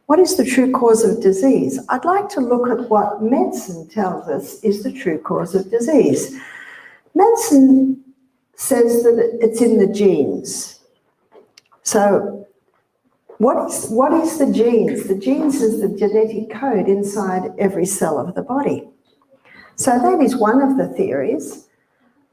What is the true cause of disease? I'd like to look at what medicine tells us is the true cause of disease. Medicine says that it's in the genes. So what is the genes? The genes is the genetic code inside every cell of the body. So that is one of the theories.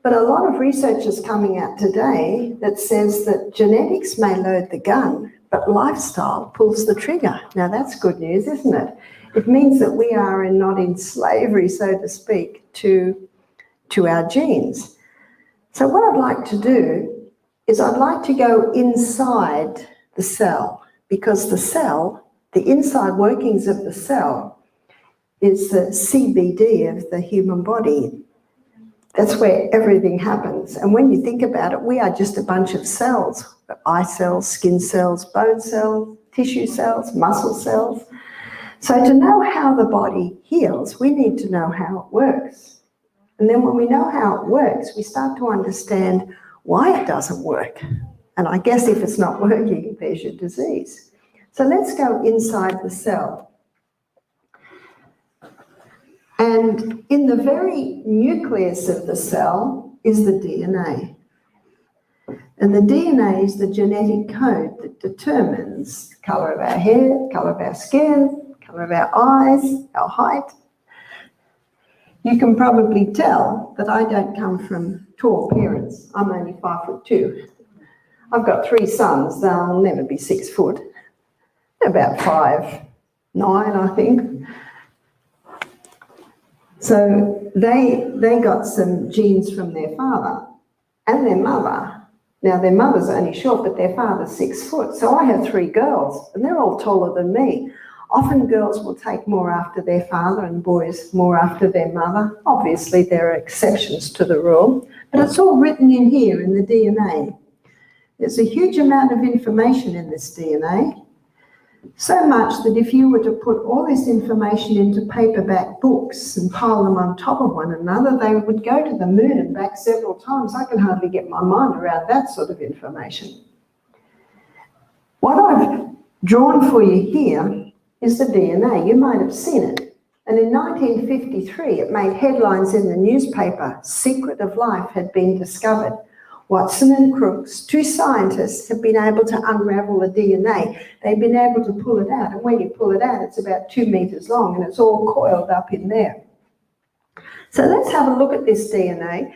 But a lot of research is coming out today that says that genetics may load the gun, but lifestyle pulls the trigger. Now that's good news, isn't it? It means that we are not in slavery, so to speak, to our genes. So what I'd like to do is I'd like to go inside the cell, because the cell, the inside workings of the cell, is the CBD of the human body. That's where everything happens. And when you think about it, we are just a bunch of cells. Eye cells, skin cells, bone cells, tissue cells, muscle cells. So to know how the body heals, we need to know how it works. And then when we know how it works, we start to understand why it doesn't work. And I guess if it's not working, there's your disease. So let's go inside the cell. And in the very nucleus of the cell is the DNA. And the DNA is the genetic code that determines the colour of our hair, colour of our skin, colour of our eyes, our height. You can probably tell that I don't come from tall parents. I'm only 5'2". I've got 3 sons. They'll never be 6 foot. They're about 5'9", I think. So they got some genes from their father and their mother. Now their mother's only short, but their father's 6 foot. So I have 3 girls, and they're all taller than me. Often girls will take more after their father and boys more after their mother. Obviously there are exceptions to the rule, but it's all written in here in the DNA. There's a huge amount of information in this DNA. So much that if you were to put all this information into paperback books and pile them on top of one another, they would go to the moon and back several times. I can hardly get my mind around that sort of information. What I've drawn for you here is the DNA. You might have seen it. And in 1953, it made headlines in the newspaper. Secret of life had been discovered. Watson and Crookes, 2 scientists, have been able to unravel the DNA. They've been able to pull it out, and when you pull it out, it's about 2 meters long, and it's all coiled up in there. So let's have a look at this DNA.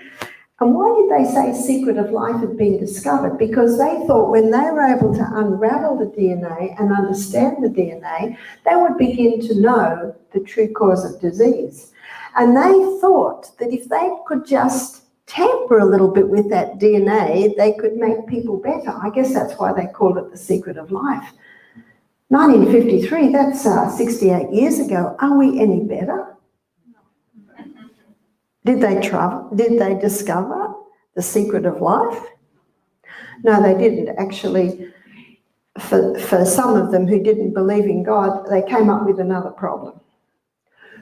And why did they say secret of life had been discovered? Because they thought when they were able to unravel the DNA and understand the DNA, they would begin to know the true cause of disease. And they thought that if they could just tamper a little bit with that DNA, they could make people better. I guess that's why they called it the secret of life. 1953, that's 68 years ago. Are we any better? Did they discover the secret of life? No, they didn't. Actually, for some of them who didn't believe in God, they came up with another problem.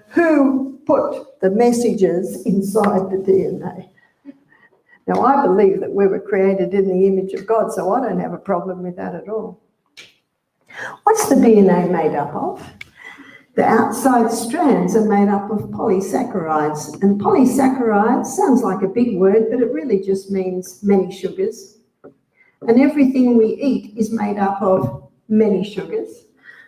Who put the messages inside the DNA? Now, I believe that we were created in the image of God, so I don't have a problem with that at all. What's the DNA made up of? The outside strands are made up of polysaccharides. And polysaccharides sounds like a big word, but it really just means many sugars. And everything we eat is made up of many sugars.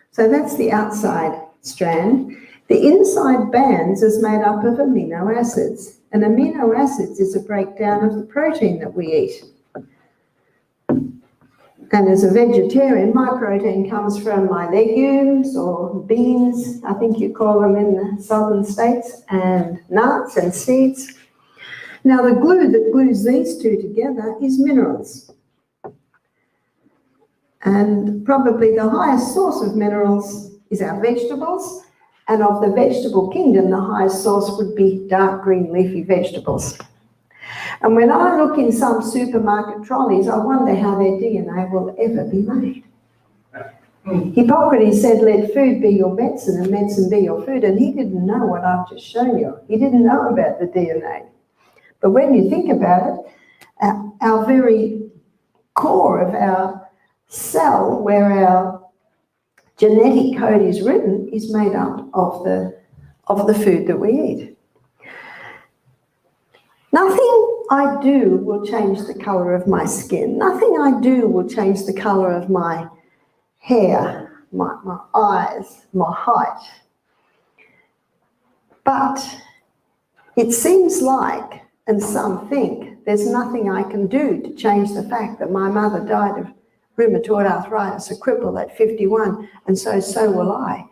So that's the outside strand. The inside bands is made up of amino acids. And amino acids is a breakdown of the protein that we eat. And as a vegetarian, my protein comes from my legumes or beans, I think you call them in the southern states, and nuts and seeds. Now the glue that glues these two together is minerals. And probably the highest source of minerals is our vegetables. And of the vegetable kingdom, the highest source would be dark green leafy vegetables. And when I look in some supermarket trolleys, I wonder how their DNA will ever be made. Hippocrates said, let food be your medicine and medicine be your food. And he didn't know what I've just shown you. He didn't know about the DNA. But when you think about it, our very core of our cell, where our genetic code is written is made up of the food that we eat. Nothing I do will change the colour of my skin. Nothing I do will change the colour of my hair, my eyes, my height. But it seems like, and some think, there's nothing I can do to change the fact that my mother died of rheumatoid arthritis, a cripple at 51, and so will I.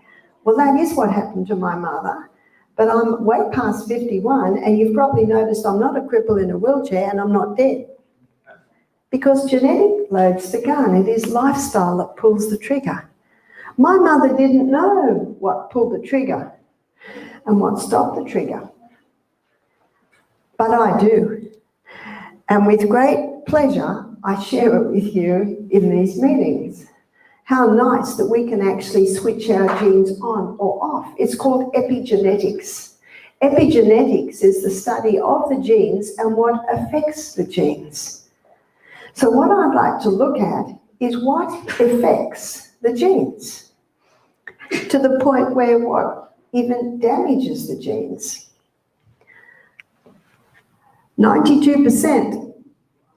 Well, that is what happened to my mother, but I'm way past 51, and you've probably noticed I'm not a cripple in a wheelchair, and I'm not dead. Because genetic loads the gun. It is lifestyle that pulls the trigger. My mother didn't know what pulled the trigger and what stopped the trigger. But I do. And with great pleasure, I share it with you in these meetings. How nice that we can actually switch our genes on or off. It's called epigenetics. Epigenetics is the study of the genes and what affects the genes. So what I'd like to look at is what affects the genes, to the point where what even damages the genes. 92%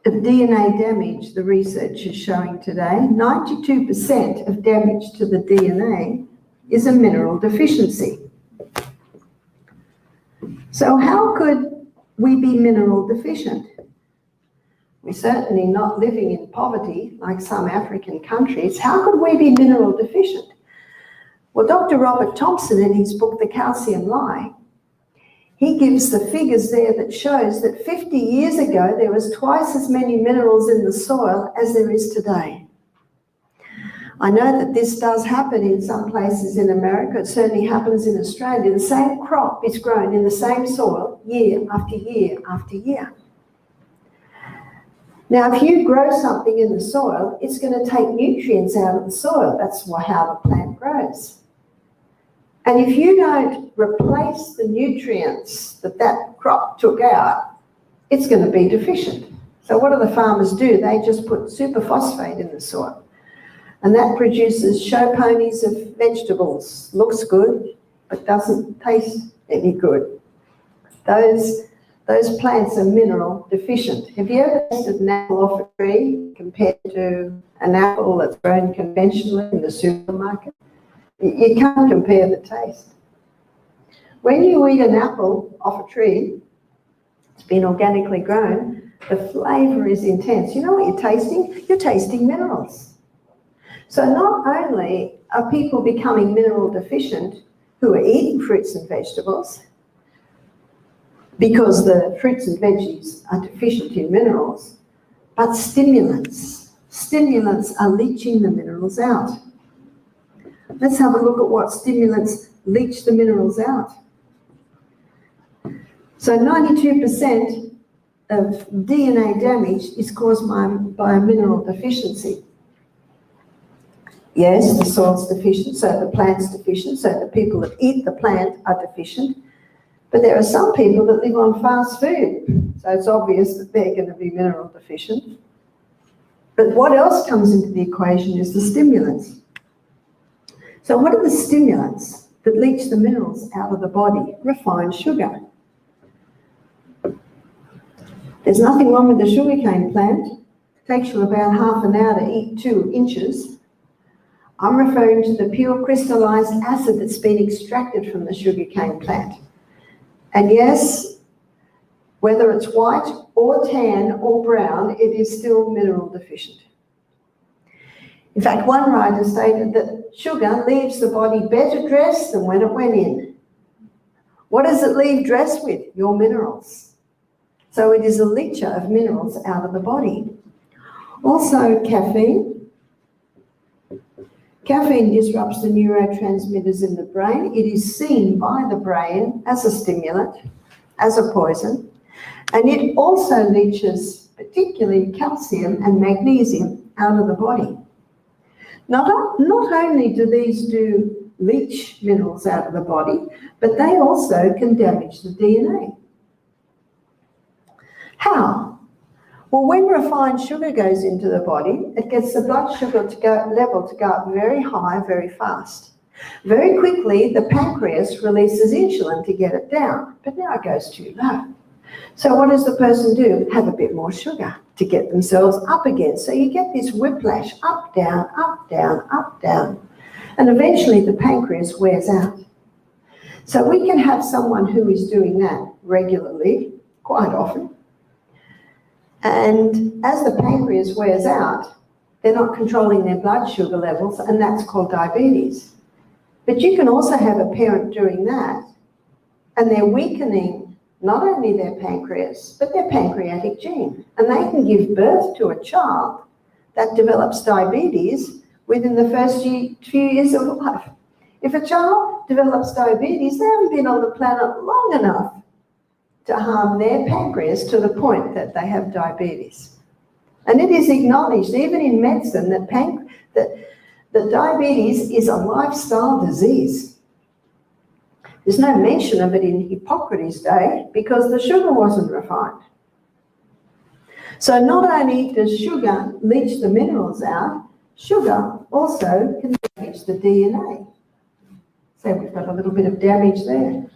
of DNA damage, the research is showing today, 92% of damage to the DNA is a mineral deficiency. So how could we be mineral deficient? We're certainly not living in poverty like some African countries. How could we be mineral deficient? Well, Dr. Robert Thompson, in his book, The Calcium Lie, he gives the figures there that shows that 50 years ago, there was twice as many minerals in the soil as there is today. I know that this does happen in some places in America. It certainly happens in Australia. The same crop is grown in the same soil year after year after year. Now, if you grow something in the soil, it's going to take nutrients out of the soil. That's how the plant grows. And if you don't replace the nutrients that crop took out, it's going to be deficient. So what do the farmers do? They just put superphosphate in the soil. And that produces show ponies of vegetables. Looks good, but doesn't taste any good. Those plants are mineral deficient. Have you ever tasted an apple off a tree compared to an apple that's grown conventionally in the supermarket? You can't compare the taste. When you eat an apple off a tree, it's been organically grown, the flavour is intense. You know what you're tasting? You're tasting minerals. So not only are people becoming mineral deficient who are eating fruits and vegetables, because the fruits and veggies are deficient in minerals, but stimulants. Stimulants are leaching the minerals out. Let's have a look at what stimulants leach the minerals out. So 92% of DNA damage is caused by a mineral deficiency. Yes, the soil's deficient, so the plant's deficient, so the people that eat the plant are deficient. But there are some people that live on fast food, so it's obvious that they're going to be mineral deficient. But what else comes into the equation is the stimulants. So what are the stimulants that leach the minerals out of the body? Refined sugar. There's nothing wrong with the sugarcane plant. It takes you about half an hour to eat 2 inches. I'm referring to the pure crystallized acid that's been extracted from the sugarcane plant. And yes, whether it's white or tan or brown, it is still mineral deficient. In fact, one writer stated that sugar leaves the body better dressed than when it went in. What does it leave dressed with? Your minerals. So it is a leacher of minerals out of the body. Also, caffeine. Caffeine disrupts the neurotransmitters in the brain. It is seen by the brain as a stimulant, as a poison, and it also leaches particularly calcium and magnesium out of the body. Not only do these leach minerals out of the body, but they also can damage the DNA. How? Well, when refined sugar goes into the body, it gets the blood sugar level to go up very high, very fast. Very quickly, the pancreas releases insulin to get it down, but now it goes too low. So what does the person do? Have a bit more sugar to get themselves up again. So you get this whiplash, up, down, up, down, up, down. And eventually the pancreas wears out. So we can have someone who is doing that regularly, quite often. And as the pancreas wears out, they're not controlling their blood sugar levels, and that's called diabetes. But you can also have a parent doing that, and they're weakening not only their pancreas, but their pancreatic gene. And they can give birth to a child that develops diabetes within the first few years of life. If a child develops diabetes, they haven't been on the planet long enough to harm their pancreas to the point that they have diabetes. And it is acknowledged, even in medicine, that diabetes is a lifestyle disease. There's no mention of it in Hippocrates' day because the sugar wasn't refined. So not only does sugar leach the minerals out, sugar also can damage the DNA. So we've got a little bit of damage there.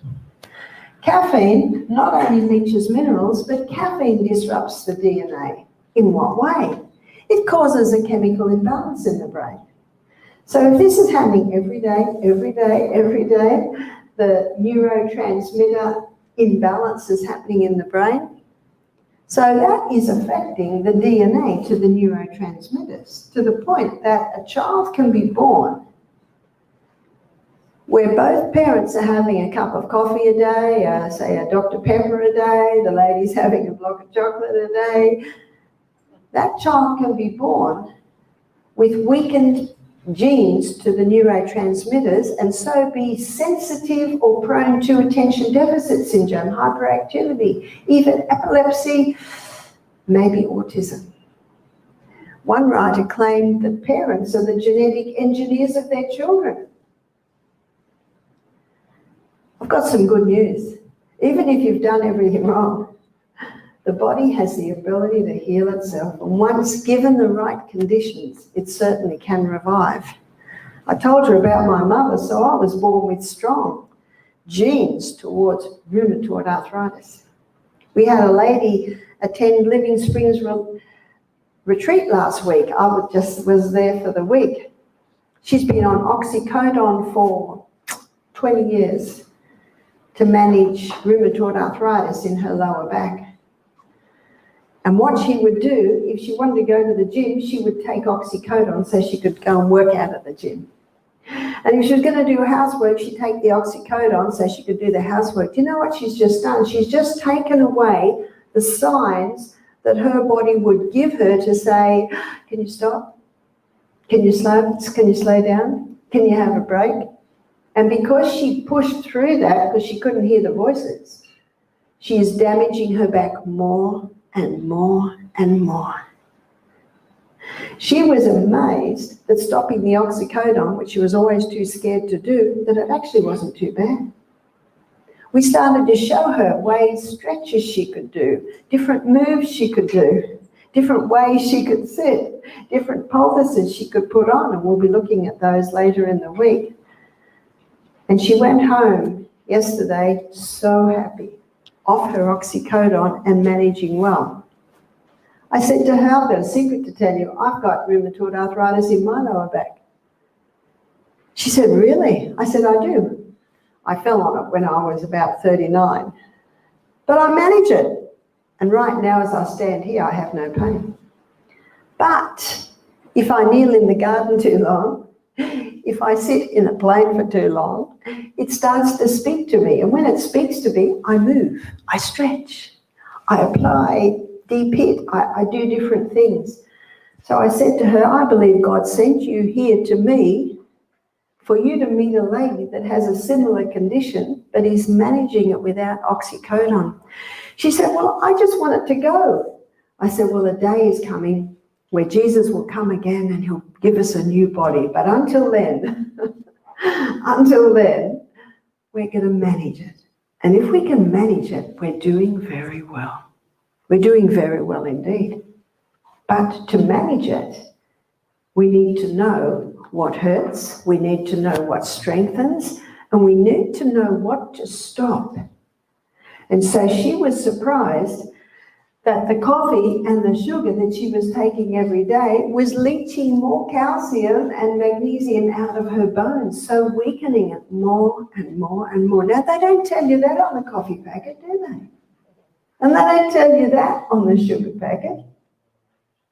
Caffeine not only leaches minerals, but caffeine disrupts the DNA. In what way? It causes a chemical imbalance in the brain. So if this is happening every day, the neurotransmitter imbalance is happening in the brain. So that is affecting the DNA to the neurotransmitters to the point that a child can be born where both parents are having a cup of coffee a day, say a Dr. Pepper a day, the lady's having a block of chocolate a day. That child can be born with weakened genes to the neurotransmitters and so be sensitive or prone to attention deficit syndrome, hyperactivity, even epilepsy, maybe autism. One writer claimed that parents are the genetic engineers of their children. I've got some good news. Even if you've done everything wrong, the body has the ability to heal itself, and once given the right conditions, it certainly can revive. I told you about my mother, so I was born with strong genes towards rheumatoid arthritis. We had a lady attend Living Springs retreat last week. I was there for the week. She's been on oxycodone for 20 years to manage rheumatoid arthritis in her lower back. And what she would do, if she wanted to go to the gym, she would take oxycodone so she could go and work out at the gym. And if she was going to do housework, she'd take the oxycodone so she could do the housework. Do you know what she's just done? She's just taken away the signs that her body would give her to say, can you stop? Can you slow down? Can you have a break? And because she pushed through that, because she couldn't hear the voices, she is damaging her back more and more and more. She was amazed that stopping the oxycodone, which she was always too scared to do, that it actually wasn't too bad. We started to show her ways, stretches she could do, different moves she could do, different ways she could sit, different poultices she could put on, and we'll be looking at those later in the week. And she went home yesterday so happy, off her oxycodone and managing well. I said to her, I've got a secret to tell you. I've got rheumatoid arthritis in my lower back. She said, really? I said, I do. I fell on it when I was about 39. But I manage it. And right now, as I stand here, I have no pain. But if I kneel in the garden too long, if I sit in a plane for too long, it starts to speak to me. And when it speaks to me, I move, I stretch, I apply deep hit, I do different things. So I said to her, I believe God sent you here to me for you to meet a lady that has a similar condition, but is managing it without oxycodone. She said, well, I just want it to go. I said, well, a day is coming where Jesus will come again and he'll give us a new body. But until then, we're going to manage it. And if we can manage it, we're doing very well. We're doing very well indeed. But to manage it, we need to know what hurts, we need to know what strengthens, and we need to know what to stop. And so she was surprised that the coffee and the sugar that she was taking every day was leaching more calcium and magnesium out of her bones, so weakening it more and more and more. Now, they don't tell you that on the coffee packet, do they? And they don't tell you that on the sugar packet.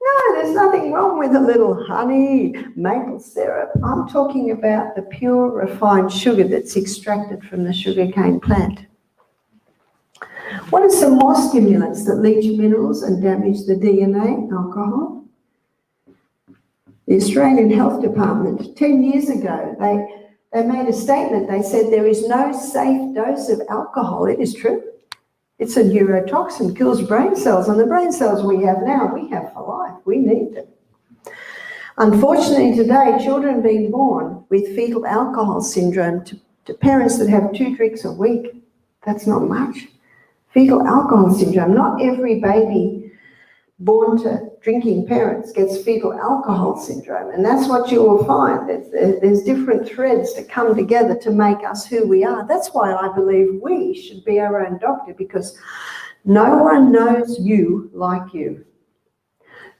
No, there's nothing wrong with a little honey, maple syrup. I'm talking about the pure refined sugar that's extracted from the sugarcane plant. What are some more stimulants that leach minerals and damage the DNA? Alcohol. The Australian Health Department, 10 years ago, they made a statement. They said there is no safe dose of alcohol. It is true. It's a neurotoxin, kills brain cells, and the brain cells we have now, we have for life. We need them. Unfortunately today, children being born with fetal alcohol syndrome to parents that have 2 drinks a week, that's not much. Fetal alcohol syndrome, not every baby born to drinking parents gets fetal alcohol syndrome, and that's what you will find. There's different threads that come together to make us who we are. That's why I believe we should be our own doctor, because no one knows you like you.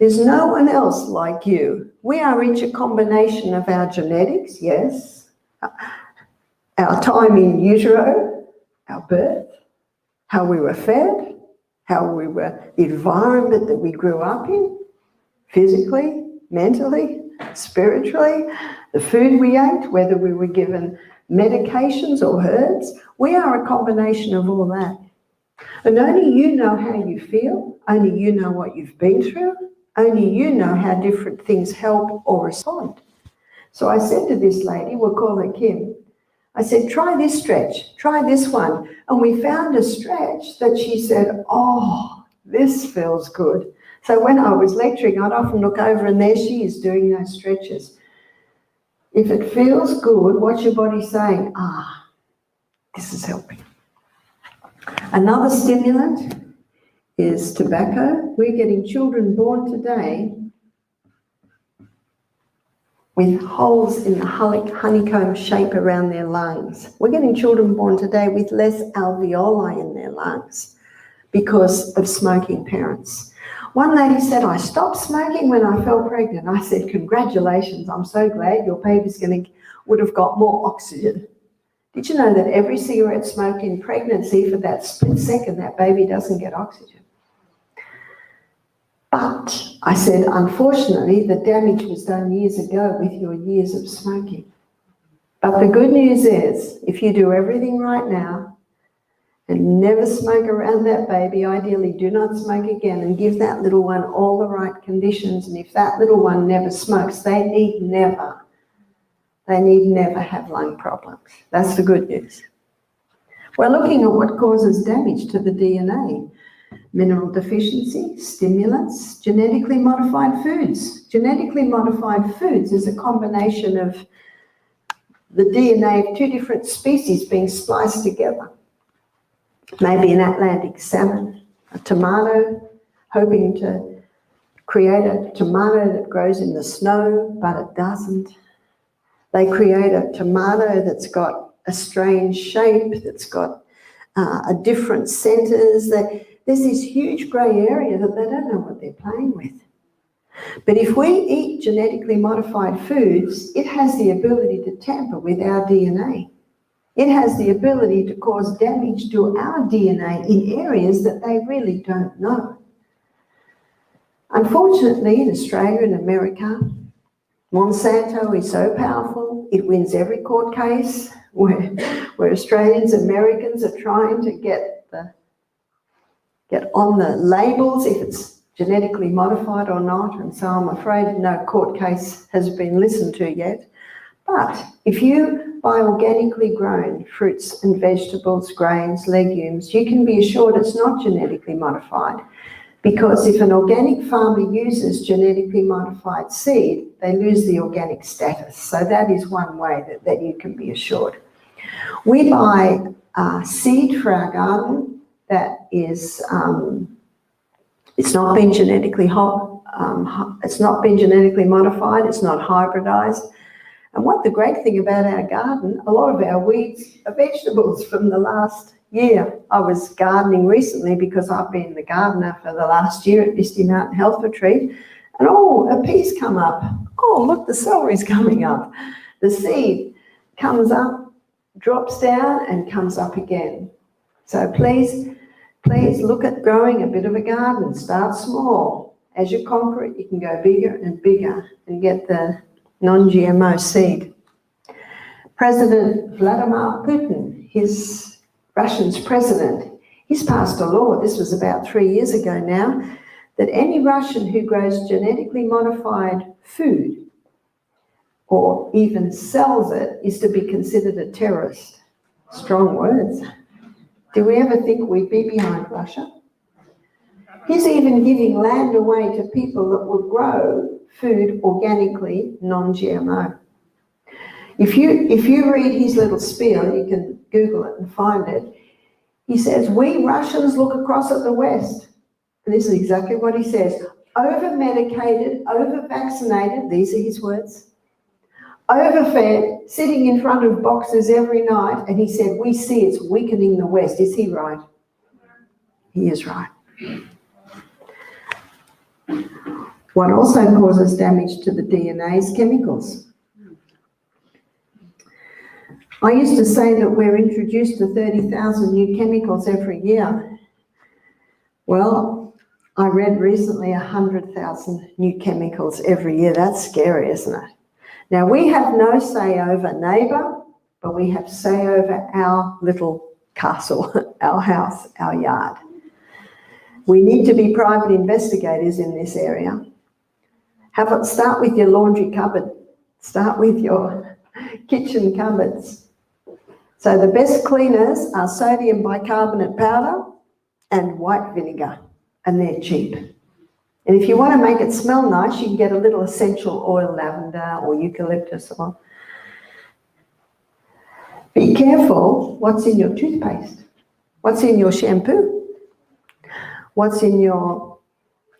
There's no one else like you. We are each a combination of our genetics, yes, our time in utero, our birth, how we were fed, the environment that we grew up in, physically, mentally, spiritually, the food we ate, whether we were given medications or herbs. We are a combination of all that. And only you know how you feel, only you know what you've been through, only you know how different things help or respond. So I said to this lady, we'll call her Kim, I said, try this stretch, try this one. And we found a stretch that she said, oh, this feels good. So when I was lecturing, I'd often look over and there she is doing those stretches. If it feels good, what's your body saying? Ah, this is helping. Another stimulant is tobacco. We're getting children born today with holes in the honeycomb shape around their lungs. We're getting children born today with less alveoli in their lungs because of smoking parents. One lady said, I stopped smoking when I fell pregnant. I said, congratulations, I'm so glad your baby's would have got more oxygen. Did you know that every cigarette smoked in pregnancy, for that split second, that baby doesn't get oxygen? But I said, unfortunately, the damage was done years ago with your years of smoking. But the good news is, if you do everything right now and never smoke around that baby, ideally do not smoke again, and give that little one all the right conditions, and if that little one never smokes, they need never have lung problems. That's the good news. We're looking at what causes damage to the DNA. Mineral deficiency, stimulants, genetically modified foods. Genetically modified foods is a combination of the DNA of 2 different species being spliced together. Maybe an Atlantic salmon, a tomato, hoping to create a tomato that grows in the snow, but it doesn't. They create a tomato that's got a strange shape, that's got a different centres. There's this huge grey area that they don't know what they're playing with. But if we eat genetically modified foods, it has the ability to tamper with our DNA. It has the ability to cause damage to our DNA in areas that they really don't know. Unfortunately, in Australia and America, Monsanto is so powerful, it wins every court case where Australians, Americans are trying to get on the labels if it's genetically modified or not, and so I'm afraid no court case has been listened to yet. But if you buy organically grown fruits and vegetables, grains, legumes, you can be assured it's not genetically modified, because if an organic farmer uses genetically modified seed, they lose the organic status. So that is one way that you can be assured. We buy seed for our garden that is It's not been genetically it's not been genetically modified, it's not hybridized. And what the great thing about our garden, a lot of our weeds are vegetables from the last year. I was gardening recently because I've been the gardener for the last year at Misty Mountain Health Retreat, and oh, a pea's come up. Oh, look, the celery's coming up. The seed comes up, drops down, and comes up again. So please look at growing a bit of a garden. Start small. As you conquer it, you can go bigger and bigger and get the non-GMO seed. President Vladimir Putin, Russia's president, he's passed a law, this was about 3 years ago now, that any Russian who grows genetically modified food or even sells it is to be considered a terrorist. Strong words. Do we ever think we'd be behind Russia? He's even giving land away to people that will grow food organically, non-GMO. If you read his little spiel, you can Google it and find it, he says, we Russians look across at the West. And this is exactly what he says. Over-medicated, over-vaccinated, these are his words, overfed, sitting in front of boxes every night, and he said, we see it's weakening the West. Is he right? He is right. What also causes damage to the DNA is chemicals. I used to say that we're introduced to 30,000 new chemicals every year. Well, I read recently 100,000 new chemicals every year. That's scary, isn't it? Now, we have no say over neighbour, but we have say over our little castle, our house, our yard. We need to be private investigators in this area. Start with your laundry cupboard. Start with your kitchen cupboards. So the best cleaners are sodium bicarbonate powder and white vinegar, and they're cheap. And if you want to make it smell nice, you can get a little essential oil, lavender or eucalyptus oil. Be careful what's in your toothpaste, what's in your shampoo, what's in your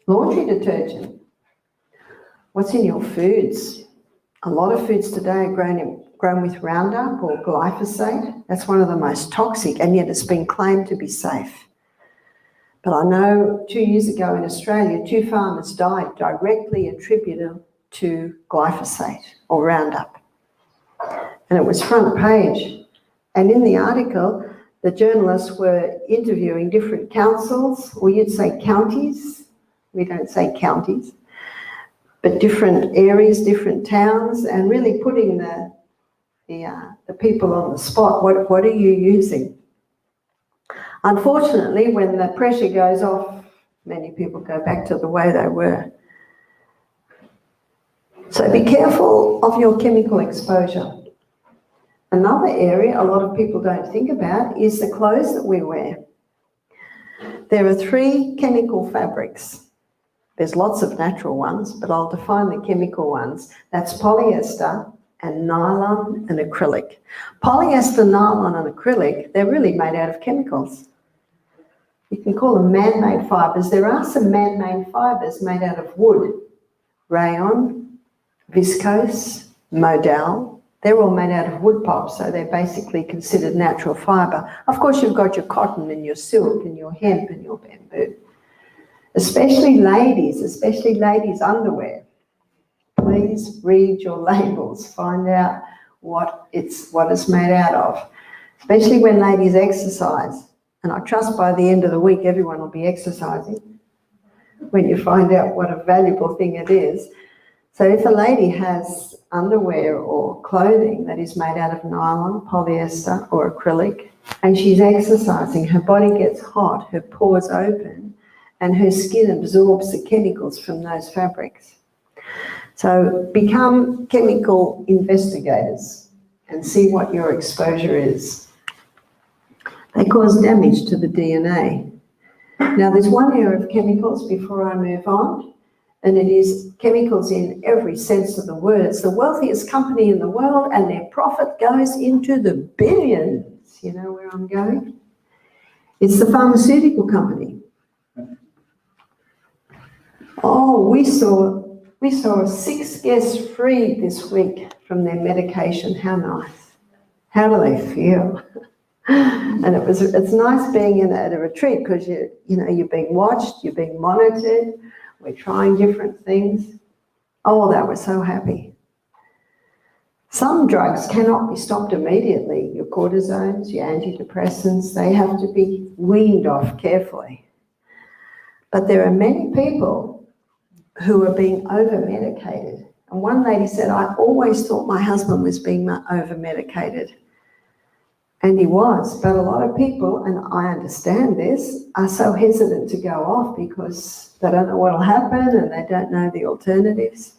laundry detergent, what's in your foods. A lot of foods today are grown with Roundup or glyphosate. That's one of the most toxic, and yet it's been claimed to be safe. But I know 2 years ago in Australia, 2 farmers died directly attributed to glyphosate or Roundup. And it was front page. And in the article, the journalists were interviewing different councils, or you'd say counties. We don't say counties, but different areas, different towns, and really putting the people on the spot. What are you using? Unfortunately, when the pressure goes off, many people go back to the way they were. So be careful of your chemical exposure. Another area a lot of people don't think about is the clothes that we wear. There are 3 chemical fabrics. There's lots of natural ones, but I'll define the chemical ones. That's polyester and nylon and acrylic. Polyester, nylon and acrylic, they're really made out of chemicals. You can call them man-made fibres. There are some man-made fibres made out of wood. Rayon, viscose, modal, they're all made out of wood pulp, so they're basically considered natural fibre. Of course, you've got your cotton and your silk and your hemp and your bamboo. Especially ladies' underwear. Please read your labels, find out what it's made out of, especially when ladies exercise. And I trust by the end of the week, everyone will be exercising when you find out what a valuable thing it is. So if a lady has underwear or clothing that is made out of nylon, polyester or acrylic, and she's exercising, her body gets hot, her pores open, and her skin absorbs the chemicals from those fabrics. So become chemical investigators and see what your exposure is. They cause damage to the DNA. Now, there's one area of chemicals before I move on, and it is chemicals in every sense of the word. It's the wealthiest company in the world, and their profit goes into the billions. You know where I'm going? It's the pharmaceutical company. Oh, we saw 6 guests free this week from their medication. How nice. How do they feel? And it's nice being at a retreat because you're being watched, you're being monitored, we're trying different things. Oh, they were so happy. Some drugs cannot be stopped immediately. Your cortisones, your antidepressants, they have to be weaned off carefully. But there are many people who are being over-medicated. And one lady said, I always thought my husband was being over-medicated. And he was, but a lot of people, and I understand this, are so hesitant to go off because they don't know what will happen and they don't know the alternatives.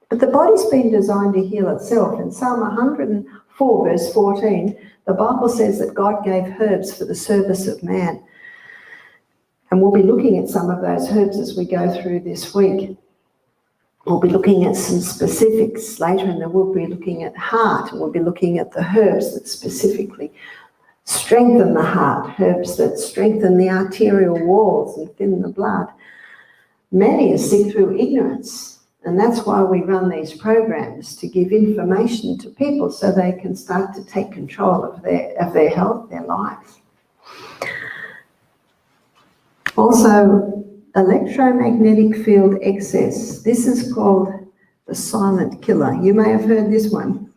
But the body's been designed to heal itself. In Psalm 104, verse 14, the Bible says that God gave herbs for the service of man. And we'll be looking at some of those herbs as we go through this week. We'll be looking at some specifics later, and then we'll be looking at heart, and we'll be looking at the herbs that specifically strengthen the heart, herbs that strengthen the arterial walls and thin the blood. Many are sick through ignorance, and that's why we run these programs, to give information to people so they can start to take control of their health, their lives. Also, electromagnetic field excess. This is called the silent killer. You may have heard this one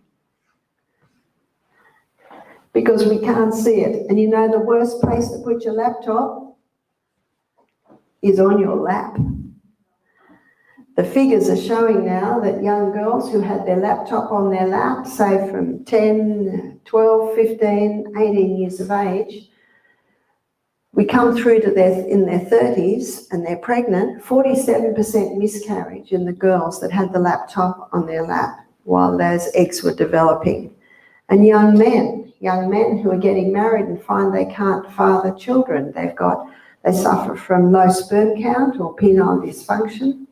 because we can't see it. And you know the worst place to put your laptop is on your lap. The figures are showing now that young girls who had their laptop on their lap, say from 10, 12, 15, 18 years of age, we come through to in their 30s and they're pregnant, 47% miscarriage in the girls that had the laptop on their lap while those eggs were developing. And young men who are getting married and find they can't father children. They suffer from low sperm count or penile dysfunction,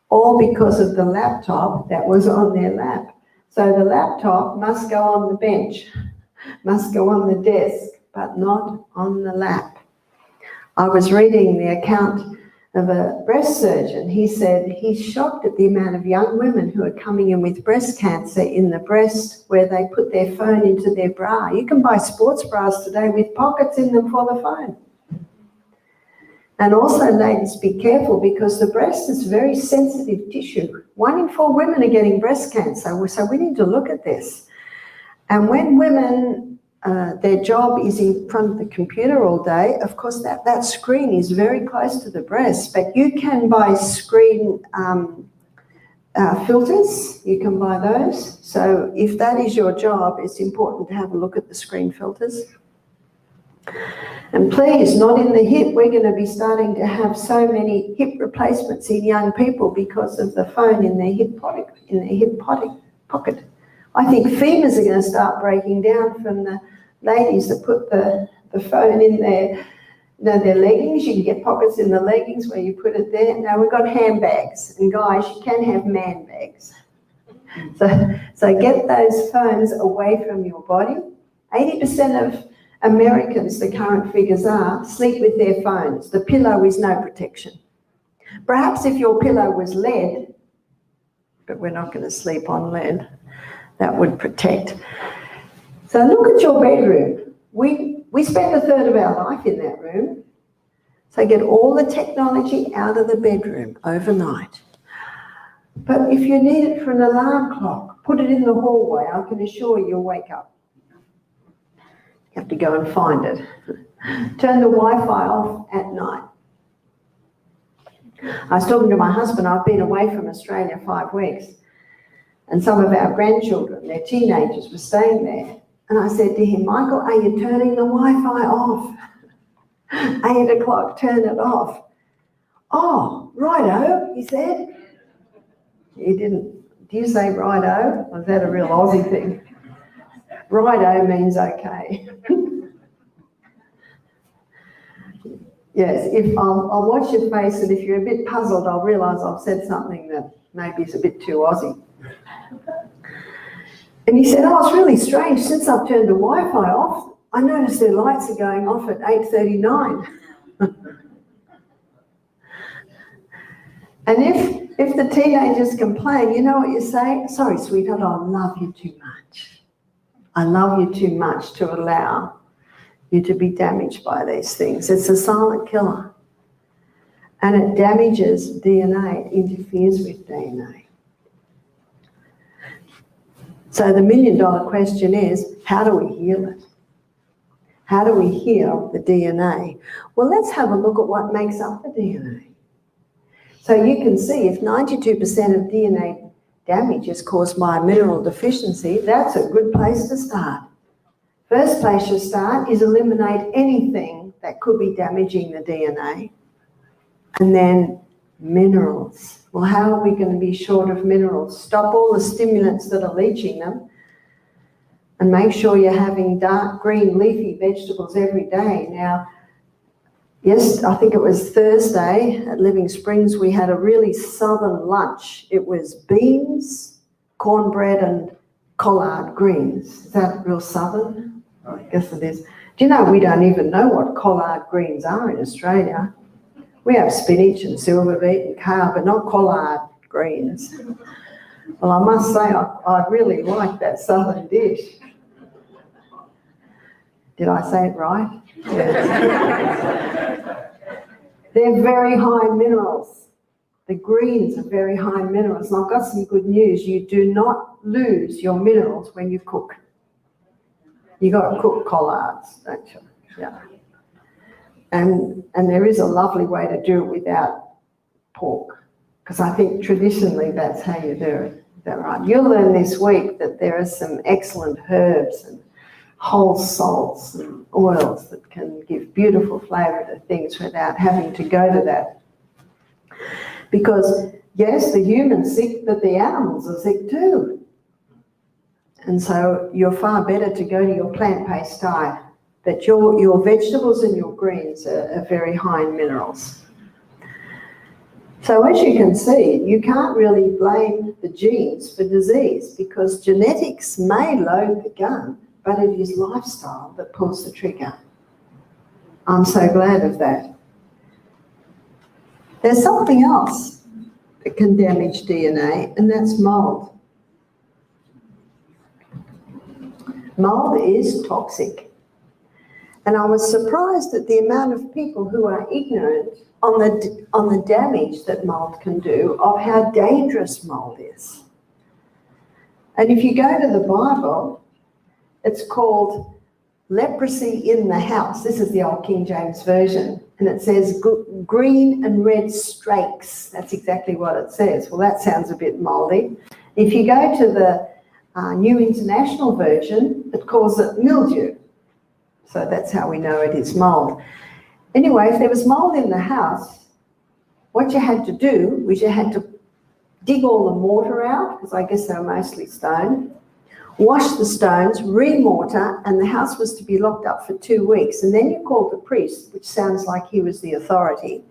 all because of the laptop that was on their lap. So the laptop must go on the bench, must go on the desk, but not on the lap. I was reading the account of a breast surgeon. He said he's shocked at the amount of young women who are coming in with breast cancer in the breast where they put their phone into their bra. You can buy sports bras today with pockets in them for the phone. And also, ladies, be careful because the breast is very sensitive tissue. 1 in 4 women are getting breast cancer, so we need to look at this. And when women their job is in front of the computer all day, of course that screen is very close to the breast, but you can buy screen filters, you can buy those. So if that is your job, it's important to have a look at the screen filters. And please, not in the hip. We're going to be starting to have so many hip replacements in young people because of the phone in their hip pocket. I think femurs are going to start breaking down from the ladies that put the phone in their leggings. You can get pockets in the leggings where you put it there. Now we've got handbags, and guys, you can have man bags. So get those phones away from your body. 80% of Americans, the current figures are, sleep with their phones. The pillow is no protection. Perhaps if your pillow was lead, but we're not going to sleep on lead, that would protect. So look at your bedroom. We spend a third of our life in that room. So get all the technology out of the bedroom overnight. But if you need it for an alarm clock, put it in the hallway. I can assure you, you'll wake up. You have to go and find it. Turn the Wi-Fi off at night. I was talking to my husband. I've been away from Australia 5 weeks. And some of our grandchildren, their teenagers, were staying there. And I said to him, Michael, are you turning the Wi-Fi off? 8 o'clock, turn it off. Oh, righto, he said. He didn't. Do you say righto? Or is that a real Aussie thing? Righto means okay. Yes, if I'll watch your face, and if you're a bit puzzled, I'll realise I've said something that maybe is a bit too Aussie. And he said, oh, it's really strange. Since I've turned the Wi-Fi off, I noticed their lights are going off at 8:39. And if the teenagers complain, you know what you say? Sorry, sweetheart, I love you too much. I love you too much to allow you to be damaged by these things. It's a silent killer. And it damages DNA, it interferes with DNA. So the million-dollar question is, how do we heal it? How do we heal the DNA? Well, let's have a look at what makes up the DNA. So you can see if 92% of DNA damage is caused by a mineral deficiency, that's a good place to start. First place you start is eliminate anything that could be damaging the DNA. And then minerals. Well, how are we going to be short of minerals? Stop all the stimulants that are leaching them and make sure you're having dark green leafy vegetables every day. Now, yes, I think it was Thursday at Living Springs, we had a really southern lunch. It was beans, cornbread and collard greens. Is that real southern? I guess it is. Do you know we don't even know what collard greens are in Australia? We have spinach and silver beet and kale, but not collard greens. Well, I must say, I really like that southern dish. Did I say it right? Yeah. They're very high minerals. The greens are very high minerals. And I've got some good news. You do not lose your minerals when you cook. You got to cook collards, don't you? Yeah. And there is a lovely way to do it without pork, because I think traditionally that's how you do it. Is that right? You'll learn this week that there are some excellent herbs and whole salts and oils that can give beautiful flavour to things without having to go to that. Because, yes, the human's sick, but the animals are sick too. And so you're far better to go to your plant-based diet. That your vegetables and your greens are very high in minerals. So as you can see, you can't really blame the genes for disease because genetics may load the gun, but it is lifestyle that pulls the trigger. I'm so glad of that. There's something else that can damage DNA, and that's mold. Mold is toxic. And I was surprised at the amount of people who are ignorant on the damage that mold can do, of how dangerous mold is. And if you go to the Bible, it's called leprosy in the house. This is the old King James Version. And it says green and red streaks. That's exactly what it says. Well, that sounds a bit moldy. If you go to the New International Version, it calls it mildew. So that's how we know it is mold. Anyway, if there was mold in the house, what you had to do was you had to dig all the mortar out, because I guess they were mostly stone, wash the stones, re-mortar, and the house was to be locked up for 2 weeks. And then you called the priest, which sounds like he was the authority.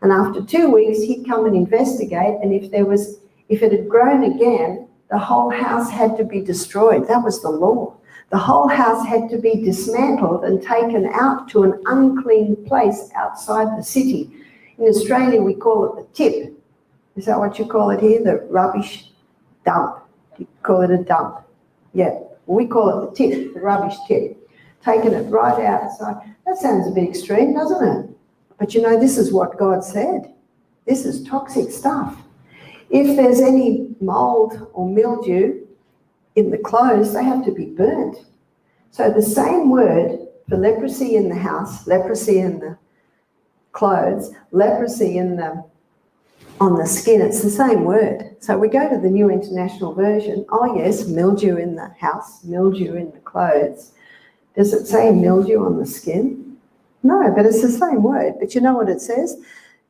And after 2 weeks, he'd come and investigate, and if it had grown again, the whole house had to be destroyed. That was the law. The whole house had to be dismantled and taken out to an unclean place outside the city. In Australia, we call it the tip. Is that what you call it here? The rubbish dump. You call it a dump. Yeah, we call it the tip, the rubbish tip. Taking it right outside. That sounds a bit extreme, doesn't it? But you know, this is what God said. This is toxic stuff. If there's any mold or mildew in the clothes, they have to be burnt. So the same word for leprosy in the house, leprosy in the clothes, leprosy on the skin, it's the same word. So we go to the New International Version. Oh yes, mildew in the house, mildew in the clothes. Does it say mildew on the skin? No, but it's the same word. But you know what it says?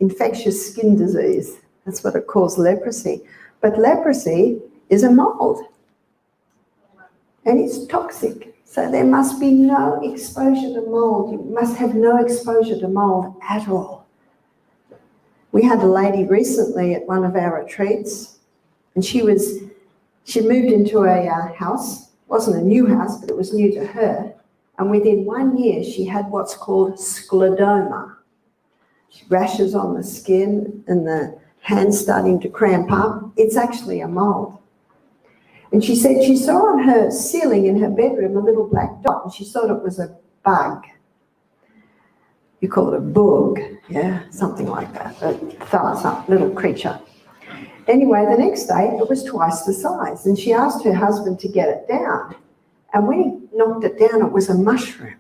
Infectious skin disease. That's what it calls leprosy. But leprosy is a mold. And it's toxic. So there must be no exposure to mold. You must have no exposure to mold at all. We had a lady recently at one of our retreats, and she moved into a house. It wasn't a new house, but it was new to her. And within 1 year, she had what's called sclerodoma. Rashes on the skin and the hands starting to cramp up. It's actually a mold. And she said she saw on her ceiling in her bedroom a little black dot, and she thought it was a bug. You call it a bug, yeah, something like that, a little creature. Anyway, the next day it was twice the size, and she asked her husband to get it down. And when he knocked it down, it was a mushroom.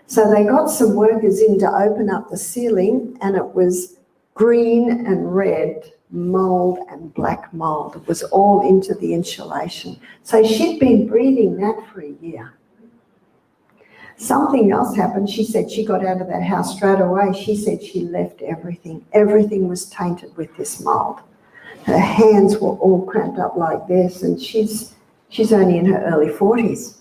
So they got some workers in to open up the ceiling, and it was green and red mold and black mold. It was all into the insulation. So she'd been breathing that for a year. Something else happened. She said she got out of that house straight away. She said she left everything. Everything was tainted with this mold. Her hands were all cramped up like this, and she's only in her early 40s.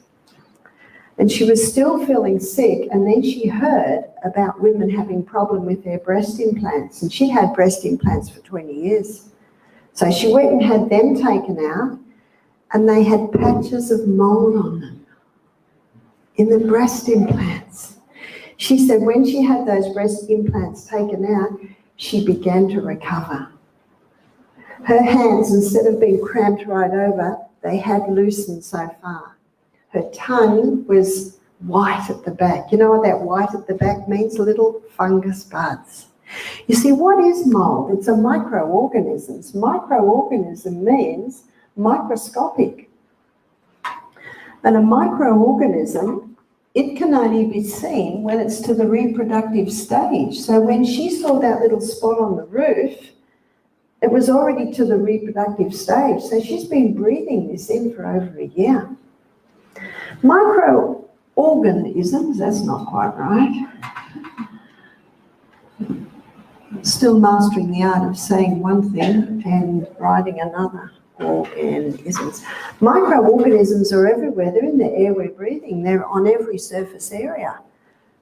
And she was still feeling sick, and then she heard about women having problem with their breast implants, and she had breast implants for 20 years. So she went and had them taken out, and they had patches of mold on them in the breast implants. She said when she had those breast implants taken out, she began to recover. Her hands, instead of being cramped right over, they had loosened so far. Her tongue was white at the back. You know what that white at the back means? Little fungus buds. You see, what is mold? It's a microorganism. Microorganism means microscopic. And a microorganism, it can only be seen when it's to the reproductive stage. So when she saw that little spot on the roof, it was already to the reproductive stage. So she's been breathing this in for over a year. Microorganisms, that's not quite right. Still mastering the art of saying one thing and writing another. Organisms. Microorganisms are everywhere. They're in the air we're breathing. They're on every surface area.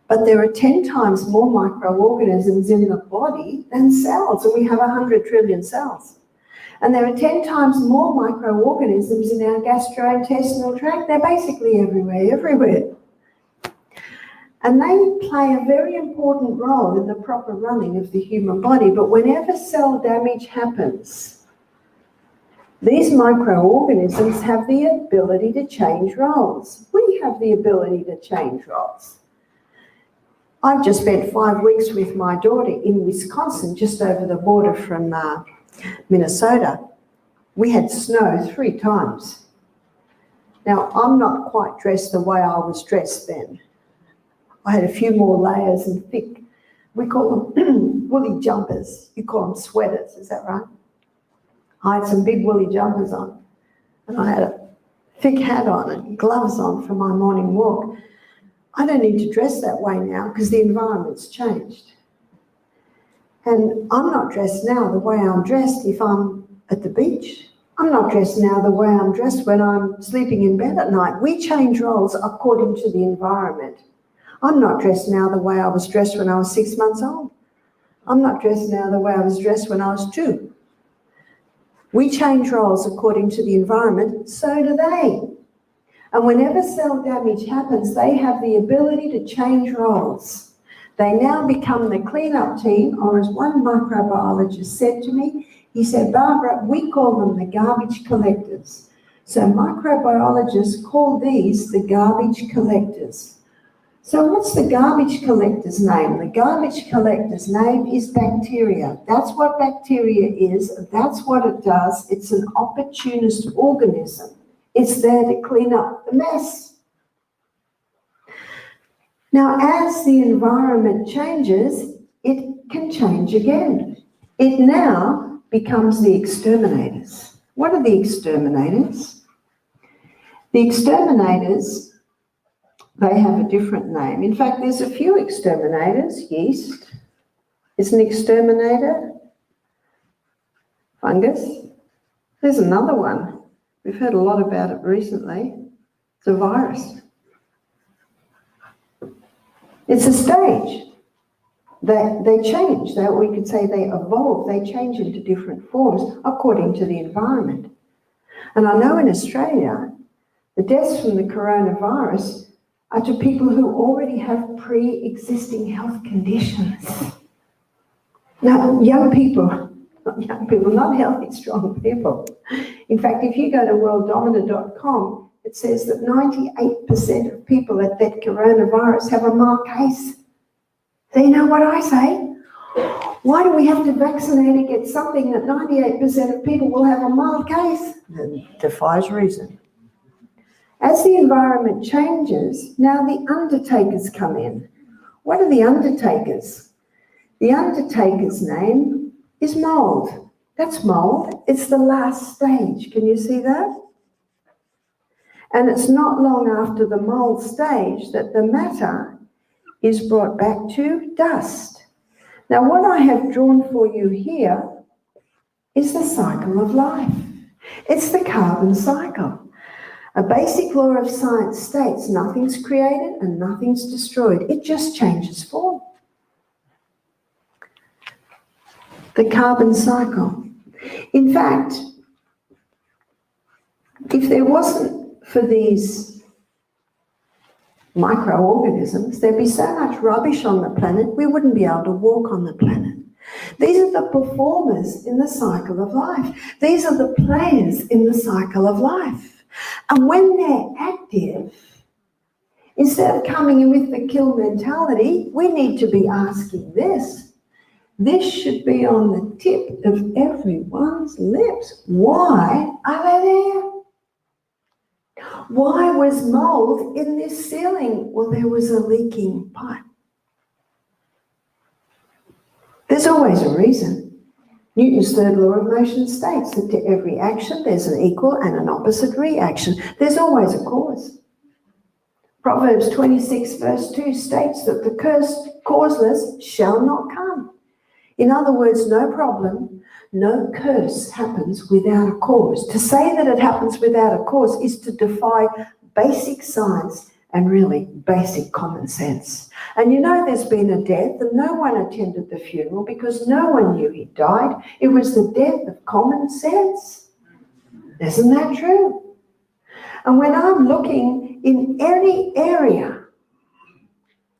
But there are 10 times more microorganisms in the body than cells, and we have 100 trillion cells. And there are 10 times more microorganisms in our gastrointestinal tract. They're basically everywhere. And they play a very important role in the proper running of the human body. But whenever cell damage happens, these microorganisms have the ability to change roles. We have the ability to change roles. I've just spent 5 weeks with my daughter in Wisconsin, just over the border from Minnesota. We had snow 3 times. Now, I'm not quite dressed the way I was dressed then. I had a few more layers and thick, we call them woolly jumpers. You call them sweaters, is that right? I had some big woolly jumpers on, and I had a thick hat on and gloves on for my morning walk. I don't need to dress that way now because the environment's changed. And I'm not dressed now the way I'm dressed if I'm at the beach. I'm not dressed now the way I'm dressed when I'm sleeping in bed at night. We change roles according to the environment. I'm not dressed now the way I was dressed when I was 6 months old. I'm not dressed now the way I was dressed when I was 2. We change roles according to the environment, so do they. And whenever cell damage happens, they have the ability to change roles. They now become the cleanup team, or as one microbiologist said to me, he said, Barbara, we call them the garbage collectors. So microbiologists call these the garbage collectors. So what's the garbage collector's name? The garbage collector's name is bacteria. That's what bacteria is. That's what it does. It's an opportunist organism. It's there to clean up the mess. Now, as the environment changes, it can change again. It now becomes the exterminators. What are the exterminators? The exterminators, they have a different name. In fact, there's a few exterminators. Yeast is an exterminator. Fungus. There's another one. We've heard a lot about it recently. It's a virus. It's a stage. They change. We could say they evolve. They change into different forms according to the environment. And I know in Australia, the deaths from the coronavirus are to people who already have pre-existing health conditions. Now, young people not young people, not healthy, strong people. In fact, if you go to worlddominator.com, it says that 98% of people that get coronavirus have a mild case. So you know what I say? Why do we have to vaccinate against something that 98% of people will have a mild case? It defies reason. As the environment changes, now the undertakers come in. What are the undertakers? The undertaker's name is mold. That's mold. It's the last stage. Can you see that? And it's not long after the mold stage that the matter is brought back to dust. Now, what I have drawn for you here is the cycle of life. It's the carbon cycle. A basic law of science states nothing's created and nothing's destroyed. It just changes form. The carbon cycle. In fact, if there wasn't for these microorganisms, there'd be so much rubbish on the planet, we wouldn't be able to walk on the planet. These are the performers in the cycle of life. These are the players in the cycle of life. And when they're active, instead of coming in with the kill mentality, we need to be asking this. This should be on the tip of everyone's lips. Why are they there? Why was mold in this ceiling? Well, there was a leaking pipe. There's always a reason. Newton's third law of motion states that to every action there's an equal and an opposite reaction. There's always a cause. Proverbs 26 verse 2 states that the cursed causeless shall not come. In other words, no problem, no curse happens without a cause. To say that it happens without a cause is to defy basic science and really basic common sense. And you know there's been a death and no one attended the funeral because no one knew he died. It was the death of common sense. Isn't that true? And when I'm looking in any area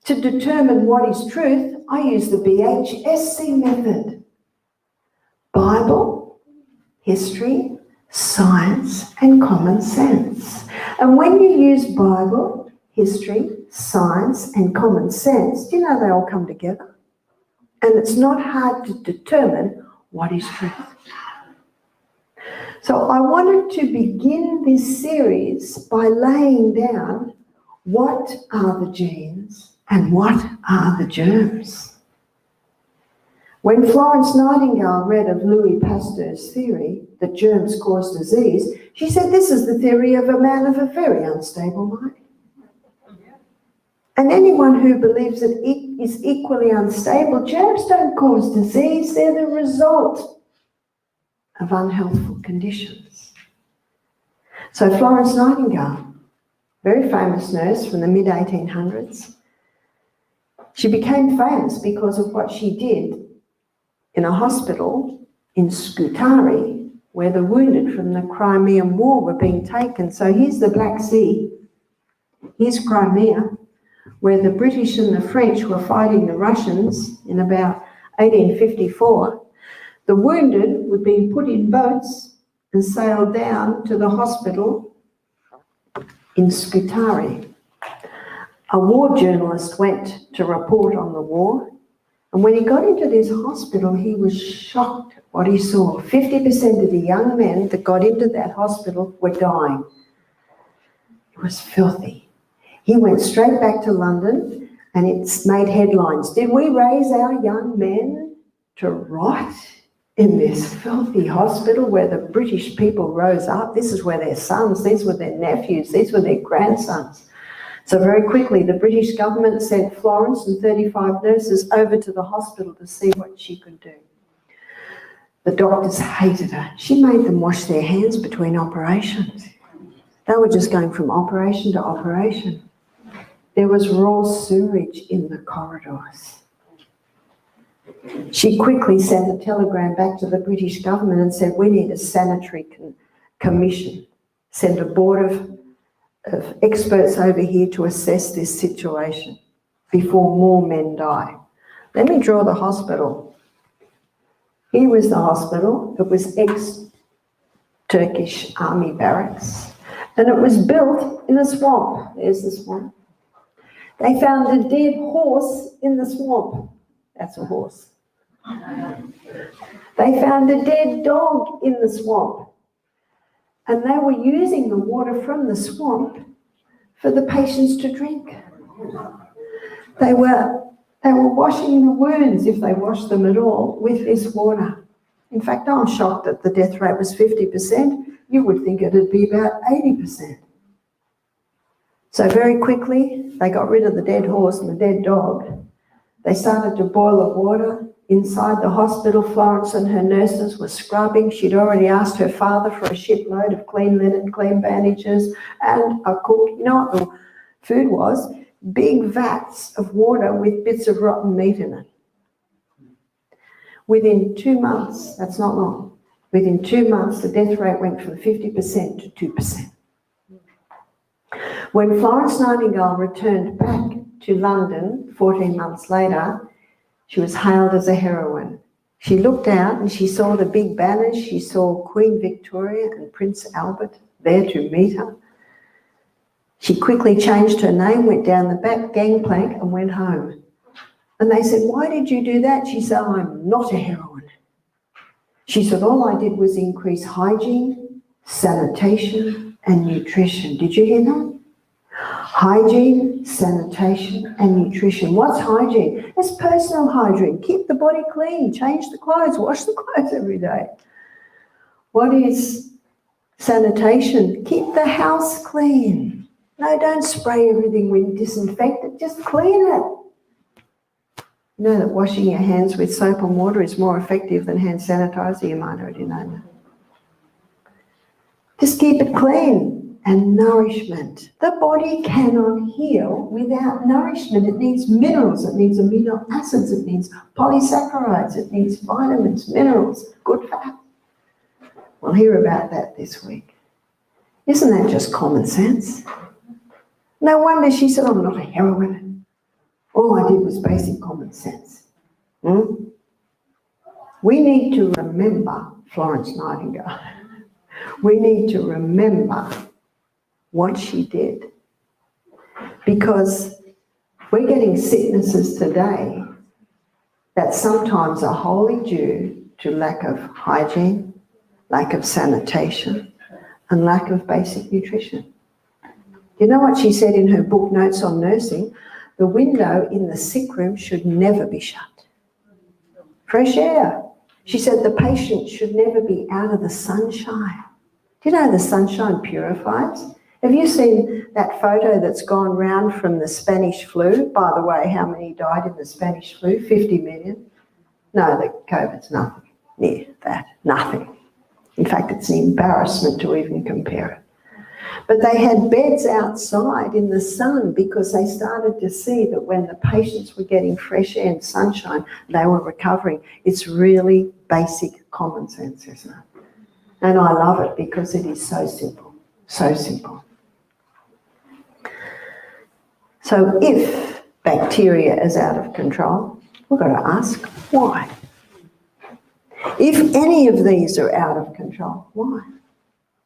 to determine what is truth, I use the BHSC method. Bible, history, science, and common sense. And when you use Bible, history, science, and common sense, do you know they all come together? And it's not hard to determine what is truth. So I wanted to begin this series by laying down what are the genes and what are the germs. When Florence Nightingale read of Louis Pasteur's theory that germs cause disease, she said this is the theory of a man of a very unstable mind. And anyone who believes that it is equally unstable, germs don't cause disease, they're the result of unhealthful conditions. So Florence Nightingale, very famous nurse from the mid-1800s, she became famous because of what she did in a hospital in Scutari, where the wounded from the Crimean War were being taken. So here's the Black Sea, here's Crimea, where the British and the French were fighting the Russians in about 1854. The wounded were being put in boats and sailed down to the hospital in Scutari. A war journalist went to report on the war, and when he got into this hospital, he was shocked at what he saw. 50% of the young men that got into that hospital were dying. It was filthy. He went straight back to London and it's made headlines. Did we raise our young men to rot in this filthy hospital where the British people rose up? This is where their sons, these were their nephews, these were their grandsons. So very quickly, the British government sent Florence and 35 nurses over to the hospital to see what she could do. The doctors hated her. She made them wash their hands between operations. They were just going from operation to operation. There was raw sewage in the corridors. She quickly sent a telegram back to the British government and said, we need a sanitary commission. Send a board of experts over here to assess this situation before more men die. Let me draw the hospital. Here was the hospital. It was ex-Turkish army barracks, and it was built in a swamp. There's the swamp. They found a dead horse in the swamp. That's a horse. They found a dead dog in the swamp. And they were using the water from the swamp for the patients to drink. They were washing the wounds, if they washed them at all, with this water. In fact, I'm shocked that the death rate was 50%. You would think it'd be about 80%. So very quickly, they got rid of the dead horse and the dead dog. They started to boil the water. Inside the hospital, Florence and her nurses were scrubbing. She'd already asked her father for a shipload of clean linen, clean bandages, and a cook. You know what the food was? Big vats of water with bits of rotten meat in it. Within 2 months, that's not long, within 2 months, the death rate went from 50% to 2%. When Florence Nightingale returned back to London 14 months later, she was hailed as a heroine. She looked out and she saw the big banners. She saw Queen Victoria and Prince Albert there to meet her. She quickly changed her name, went down the back gangplank and went home. And they said, "Why did you do that?" She said, "I'm not a heroine." She said, "All I did was increase hygiene, sanitation and nutrition." Did you hear that? Hygiene, sanitation and nutrition. What's hygiene? It's personal hygiene. Keep the body clean, change the clothes, wash the clothes every day. What is sanitation? Keep the house clean. No, don't spray everything with disinfectant, just clean it. You know that washing your hands with soap and water is more effective than hand sanitizer? You might already know that. Just keep it clean. And nourishment. The body cannot heal without nourishment. It needs minerals, it needs amino acids, it needs polysaccharides, it needs vitamins, minerals, good fat. We'll hear about that this week. Isn't that just common sense? No wonder she said, "I'm not a heroine. All I did was basic common sense." We need to remember Florence Nightingale. We need to remember what she did, because we're getting sicknesses today that sometimes are wholly due to lack of hygiene, lack of sanitation, and lack of basic nutrition. You know what she said in her book Notes on Nursing? The window in the sick room should never be shut. Fresh air. She said the patient should never be out of the sunshine. Do you know the sunshine purifies? Have you seen that photo that's gone round from the Spanish flu? By the way, how many died in the Spanish flu? 50 million. No, the COVID's nothing near that, nothing. In fact, it's an embarrassment to even compare it. But they had beds outside in the sun because they started to see that when the patients were getting fresh air and sunshine, they were recovering. It's really basic common sense, isn't it? And I love it because it is so simple, so simple. So if bacteria is out of control, we've got to ask why. If any of these are out of control, why?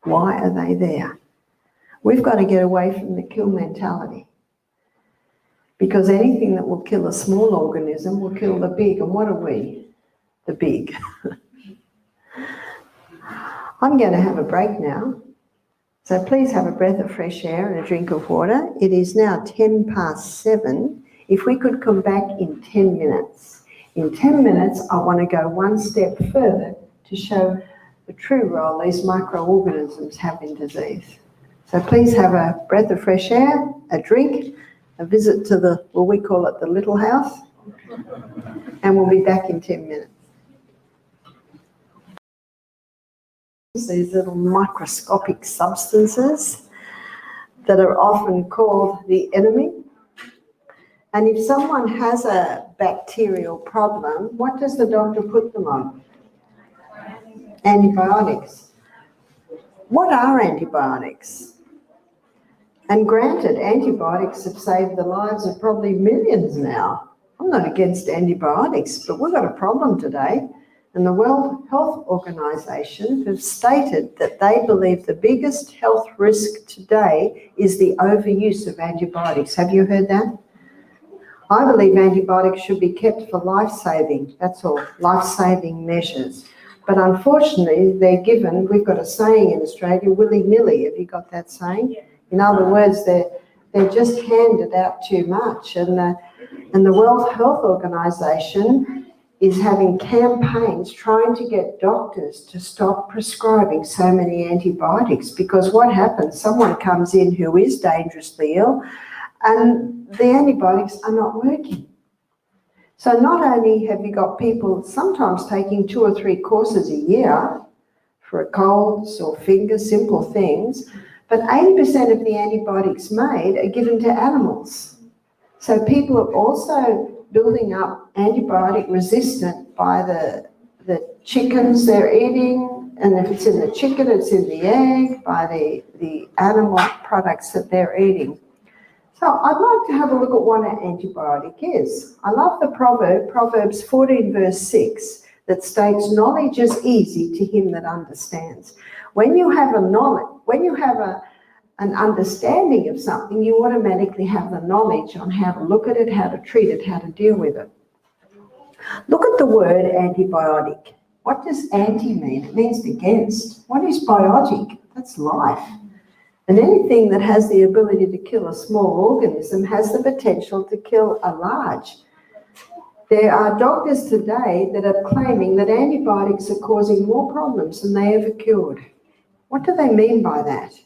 Why are they there? We've got to get away from the kill mentality, because anything that will kill a small organism will kill the big. And what are we? The big. I'm going to have a break now. So please have a breath of fresh air and a drink of water. It is now 7:10. If we could come back in 10 minutes. In 10 minutes, I want to go one step further to show the true role these microorganisms have in disease. So please have a breath of fresh air, a drink, a visit to the, well, we call it the little house, and we'll be back in 10 minutes. These little microscopic substances that are often called the enemy. And if someone has a bacterial problem, what does the doctor put them on? Antibiotics. What are antibiotics? And granted, antibiotics have saved the lives of probably millions now. I'm not against antibiotics, but we've got a problem today. And the World Health Organization have stated that they believe the biggest health risk today is the overuse of antibiotics. Have you heard that? I believe antibiotics should be kept for life-saving, that's all, life-saving measures. But unfortunately, they're given, we've got a saying in Australia, willy-nilly. Have you got that saying? Yeah. In other words, they're just handed out too much. And the World Health Organization is having campaigns trying to get doctors to stop prescribing so many antibiotics, because what happens, someone comes in who is dangerously ill and the antibiotics are not working. So not only have you got people sometimes taking 2 or 3 courses a year for a cold, sore finger, simple things, but 80% of the antibiotics made are given to animals. So people are also building up antibiotic resistant by the chickens they're eating, and if it's in the chicken, it's in the egg, by the animal products that they're eating. So I'd like to have a look at what an antibiotic is. I love the proverb, Proverbs 14 verse 6, that states, knowledge is easy to him that understands. When you have an understanding of something, you automatically have the knowledge on how to look at it, how to treat it, how to deal with it. Look at the word antibiotic. What does anti mean? It means against. What is biotic? That's life. And anything that has the ability to kill a small organism has the potential to kill a large. There are doctors today that are claiming that antibiotics are causing more problems than they ever cured. What do they mean by that?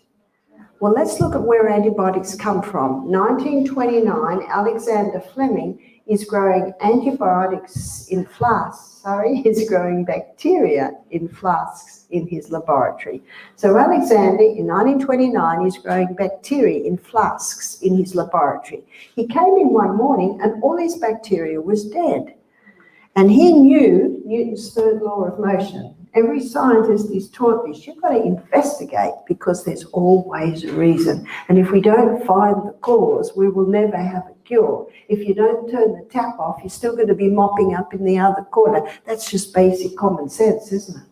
Well, let's look at where antibiotics come from. 1929, Alexander Fleming is growing antibiotics in flasks. He's growing bacteria in flasks in his laboratory. So Alexander, in 1929, is growing bacteria in flasks in his laboratory. He came in one morning and all his bacteria was dead. And he knew Newton's third law of motion. Every scientist is taught this. You've got to investigate, because there's always a reason. And if we don't find the cause, we will never have a cure. If you don't turn the tap off, you're still going to be mopping up in the other corner. That's just basic common sense, isn't it?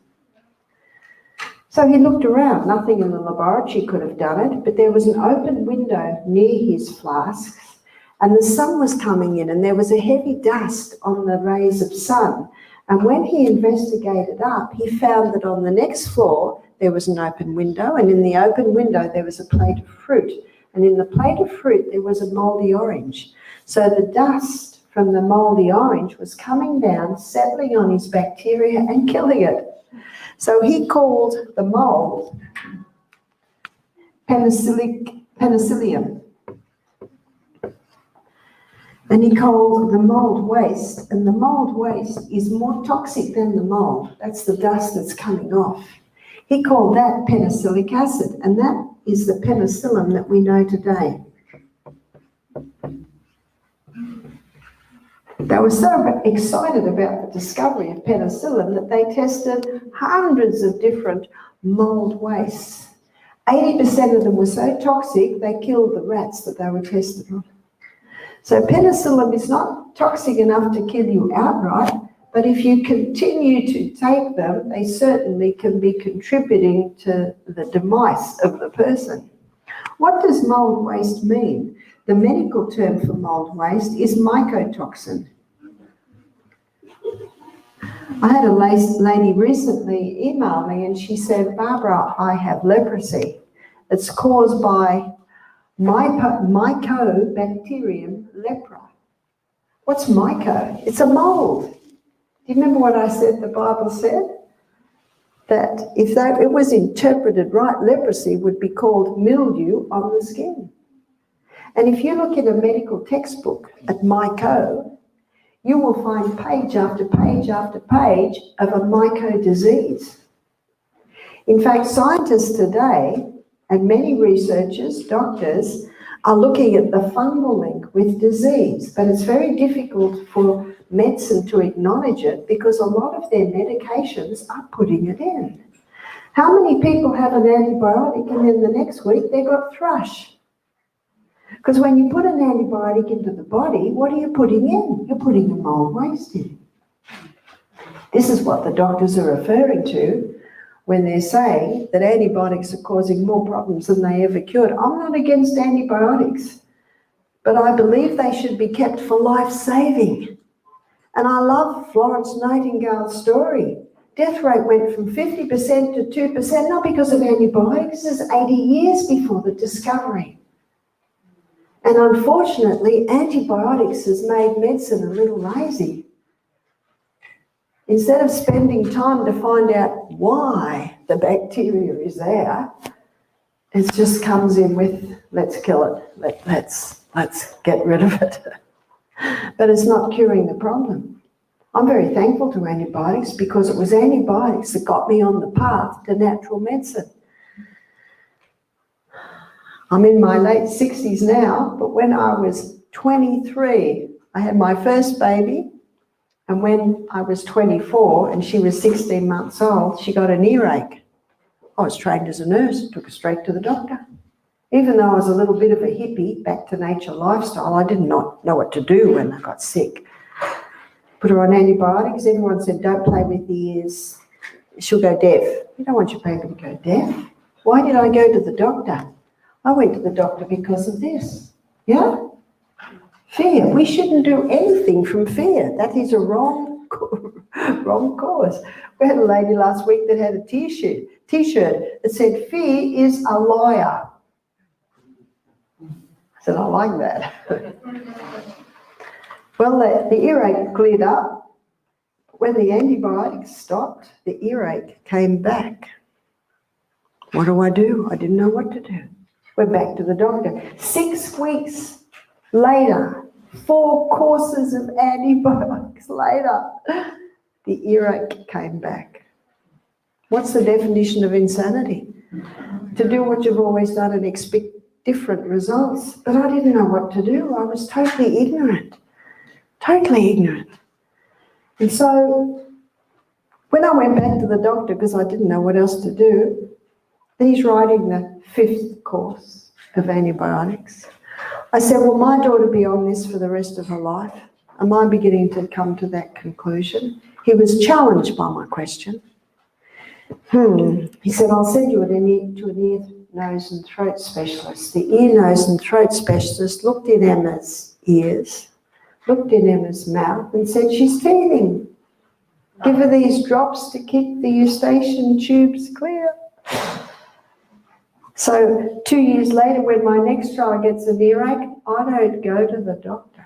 So he looked around. Nothing in the laboratory could have done it, but there was an open window near his flasks, and the sun was coming in, and there was a heavy dust on the rays of sun. And when he investigated up, he found that on the next floor, there was an open window, and in the open window, there was a plate of fruit. And in the plate of fruit, there was a mouldy orange. So the dust from the mouldy orange was coming down, settling on his bacteria and killing it. So he called the mold penicillium. And he called the mold waste, and the mold waste is more toxic than the mold. That's the dust that's coming off. He called that penicillic acid, and that is the penicillin that we know today. They were so excited about the discovery of penicillin that they tested hundreds of different mold wastes. 80% of them were so toxic, they killed the rats that they were tested on. So penicillin is not toxic enough to kill you outright, but if you continue to take them, they certainly can be contributing to the demise of the person. What does mold waste mean? The medical term for mold waste is mycotoxin. I had a lady recently email me and she said, Barbara, I have leprosy. It's caused by Mycobacterium lepra. What's myco? It's a mold. Do you remember what I said the Bible said? That if it was interpreted right, leprosy would be called mildew on the skin. And if you look at a medical textbook at myco, you will find page after page after page of a myco disease. In fact, scientists today and many researchers, doctors, are looking at the fungal link with disease, but it's very difficult for medicine to acknowledge it because a lot of their medications are putting it in. How many people have an antibiotic and then the next week they got thrush? Because when you put an antibiotic into the body, what are you putting in? You're putting a mold waste in. This is what the doctors are referring to when they're saying that antibiotics are causing more problems than they ever cured. I'm not against antibiotics, but I believe they should be kept for life-saving. And I love Florence Nightingale's story. Death rate went from 50% to 2%, not because of antibiotics. This is 80 years before the discovery. And unfortunately, antibiotics has made medicine a little lazy. Instead of spending time to find out why the bacteria is there, it just comes in with, let's kill it, let's get rid of it. But it's not curing the problem. I'm very thankful to antibiotics because it was antibiotics that got me on the path to natural medicine. I'm in my late 60s now, but when I was 23, I had my first baby. And when I was 24 and she was 16 months old, she got an earache. I was trained as a nurse, took her straight to the doctor. Even though I was a little bit of a hippie, back to nature lifestyle, I did not know what to do when I got sick. Put her on antibiotics. Everyone said, don't play with the ears. She'll go deaf. You don't want your baby to go deaf. Why did I go to the doctor? I went to the doctor because of this. Yeah? Fear. We shouldn't do anything from fear. That is a wrong cause. We had a lady last week that had a t-shirt that said, fear is a liar. I said, I like that. Well, the earache cleared up. When the antibiotics stopped, the earache came back. What do? I didn't know what to do. Went back to the doctor. 6 weeks later, 4 courses of antibiotics later, the earache came back. What's the definition of insanity? To do what you've always done and expect different results. But I didn't know what to do. I was totally ignorant. Totally ignorant. And so when I went back to the doctor, because I didn't know what else to do, he's writing the 5th course of antibiotics. I said, will my daughter be on this for the rest of her life? Am I beginning to come to that conclusion? He was challenged by my question. He said, I'll send you to an ear, nose and throat specialist. The ear, nose and throat specialist looked in Emma's ears, looked in Emma's mouth and said, she's teething. Give her these drops to keep the eustachian tubes clear. So 2 years later, when my next child gets an earache, I don't go to the doctor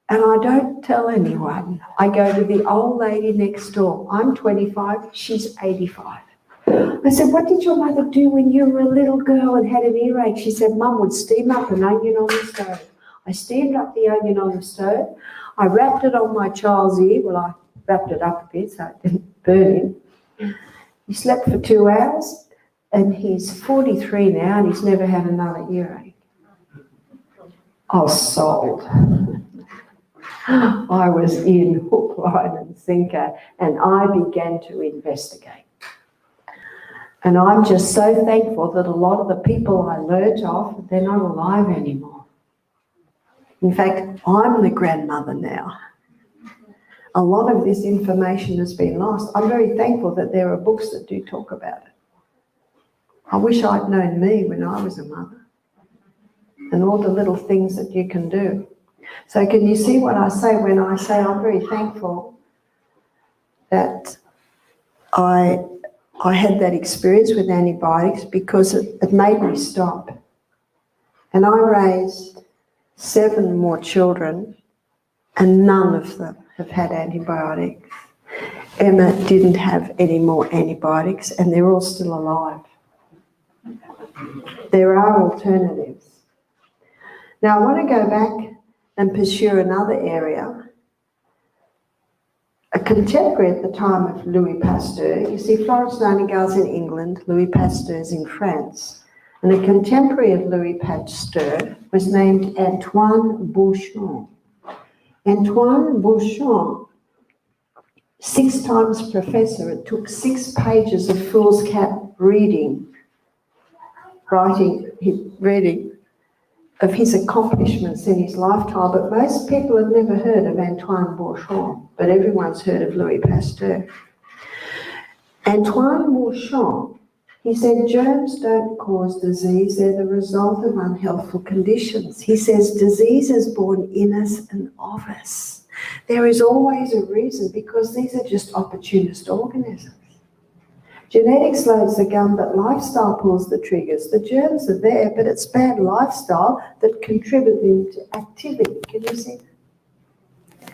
and I don't tell anyone. I go to the old lady next door. I'm 25, she's 85. I said, what did your mother do when you were a little girl and had an earache? She said, Mum would steam up an onion on the stove. I steamed up the onion on the stove. I wrapped it on my child's ear. Well, I wrapped it up a bit so it didn't burn him. He slept for 2 hours and he's 43 now and he's never had another earache. I was sold. I was in hook, line and sinker and I began to investigate. And I'm just so thankful that a lot of the people I learnt off, they're not alive anymore. In fact, I'm the grandmother now. A lot of this information has been lost. I'm very thankful that there are books that do talk about it. I wish I'd known me when I was a mother and all the little things that you can do. So can you see what I say when I say I'm very thankful that I had that experience with antibiotics because it made me stop. And I raised 7 more children and none of them have had antibiotics. Emma didn't have any more antibiotics and they're all still alive. There are alternatives. Now I want to go back and pursue another area. A contemporary at the time of Louis Pasteur, you see Florence Nightingale's in England, Louis Pasteur's in France, and a contemporary of Louis Pasteur was named Antoine Bouchon. Antoine Bouchon, 6 times professor, it took 6 pages of fool's cap reading of his accomplishments in his lifetime, but most people have never heard of Antoine Bouchon, but everyone's heard of Louis Pasteur. Antoine Bouchon, he said, germs don't cause disease, they're the result of unhealthful conditions. He says, disease is born in us and of us. There is always a reason, because these are just opportunist organisms. Genetics loads the gun, but lifestyle pulls the triggers. The germs are there, but it's bad lifestyle that contributes to activity. Can you see that?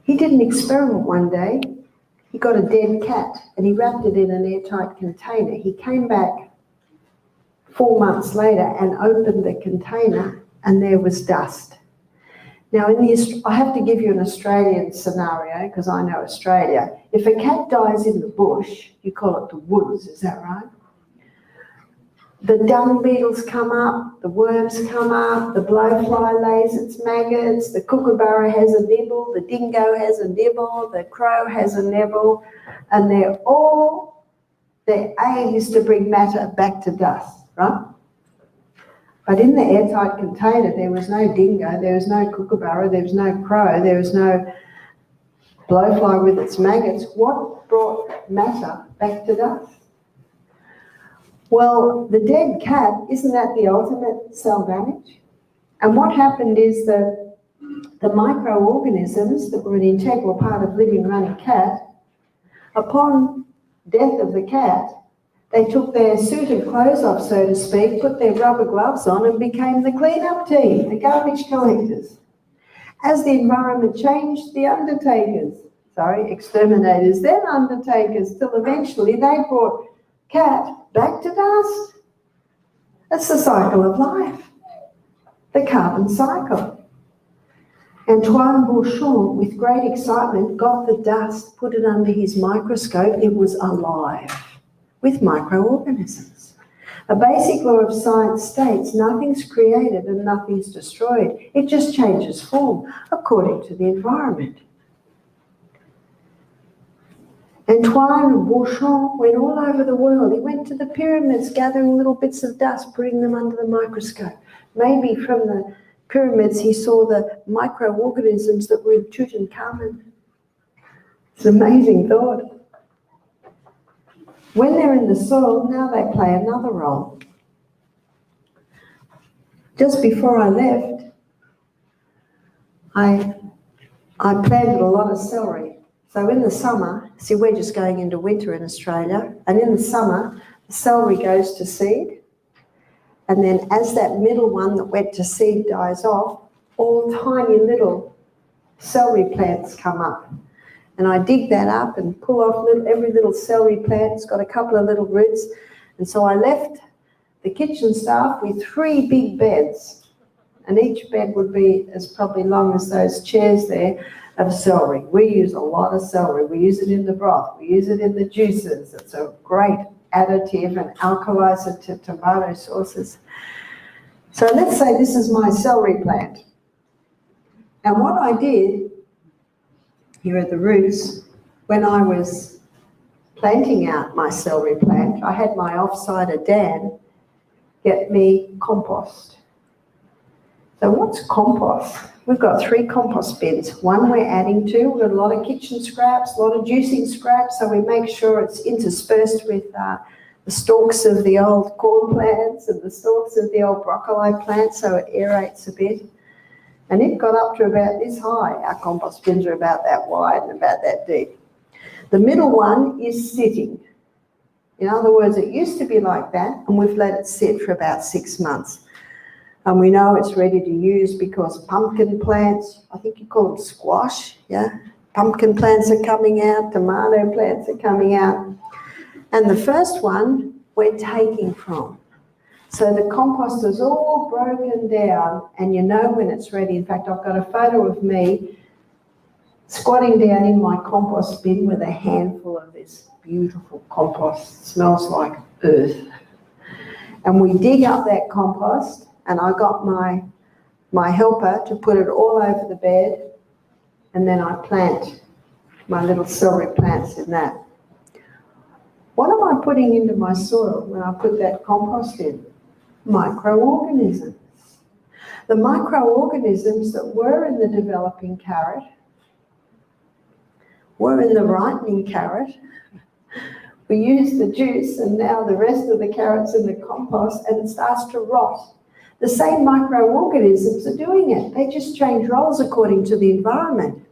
He did an experiment one day. He got a dead cat and he wrapped it in an airtight container. He came back 4 months later and opened the container and there was dust. Now, I have to give you an Australian scenario because I know Australia. If a cat dies in the bush, you call it the woods, is that right? The dung beetles come up, the worms come up, the blowfly lays its maggots, the kookaburra has a nibble, the dingo has a nibble, the crow has a nibble, and their aim is to bring matter back to dust, right? But in the airtight container, there was no dingo, there was no kookaburra, there was no crow, there was no blowfly with its maggots. What brought matter back to dust? Well, the dead cat, isn't that the ultimate cell damage? And what happened is that the microorganisms that were an integral part of living, running cat, upon death of the cat, they took their suit of clothes off, so to speak, put their rubber gloves on and became the clean-up team, the garbage collectors. As the environment changed, the exterminators, then undertakers, till eventually they brought cat back to dust. That's the cycle of life, the carbon cycle. Antoine Bouchon, with great excitement, got the dust, put it under his microscope. It was alive with microorganisms. A basic law of science states nothing's created and nothing's destroyed. It just changes form according to the environment. Antoine Bouchon went all over the world. He went to the pyramids, gathering little bits of dust, putting them under the microscope. Maybe from the pyramids he saw the microorganisms that were in Tutankhamun. It's an amazing thought. When they're in the soil, now they play another role. Just before I left, I planted a lot of celery. So in the summer, see, we're just going into winter in Australia, and in the summer, the celery goes to seed, and then as that middle one that went to seed dies off, all tiny little celery plants come up. And I dig that up and pull off every little celery plant. It's got a couple of little roots. And so I left the kitchen staff with 3 big beds, and each bed would be as probably long as those chairs there, of celery. We use a lot of celery. We use it in the broth. We use it in the juices. It's a great additive and alkalizer to tomato sauces. So let's say this is my celery plant. And what I did, here are the roots, when I was planting out my celery plant, I had my offsider Dan get me compost. So what's compost? We've got 3 compost bins. One we're adding to. We've got a lot of kitchen scraps, a lot of juicing scraps, so we make sure it's interspersed with the stalks of the old corn plants and the stalks of the old broccoli plants, so it aerates a bit. And it got up to about this high. Our compost bins are about that wide and about that deep. The middle one is sitting. In other words, it used to be like that, and we've let it sit for about 6 months. And we know it's ready to use because pumpkin plants, I think you call them squash, yeah? Pumpkin plants are coming out, tomato plants are coming out. And the first one we're taking from. So the compost is all broken down, and you know when it's ready. In fact, I've got a photo of me squatting down in my compost bin with a handful of this beautiful compost. It smells like earth. And we dig up that compost, and I got my helper to put it all over the bed, and then I plant my little celery plants in that. What am I putting into my soil when I put that compost in? Microorganisms. The microorganisms that were in the developing carrot, were in the ripening carrot, We use the juice and now the rest of the carrots in the compost and it starts to rot. The same microorganisms are doing it. They just change roles according to the environment.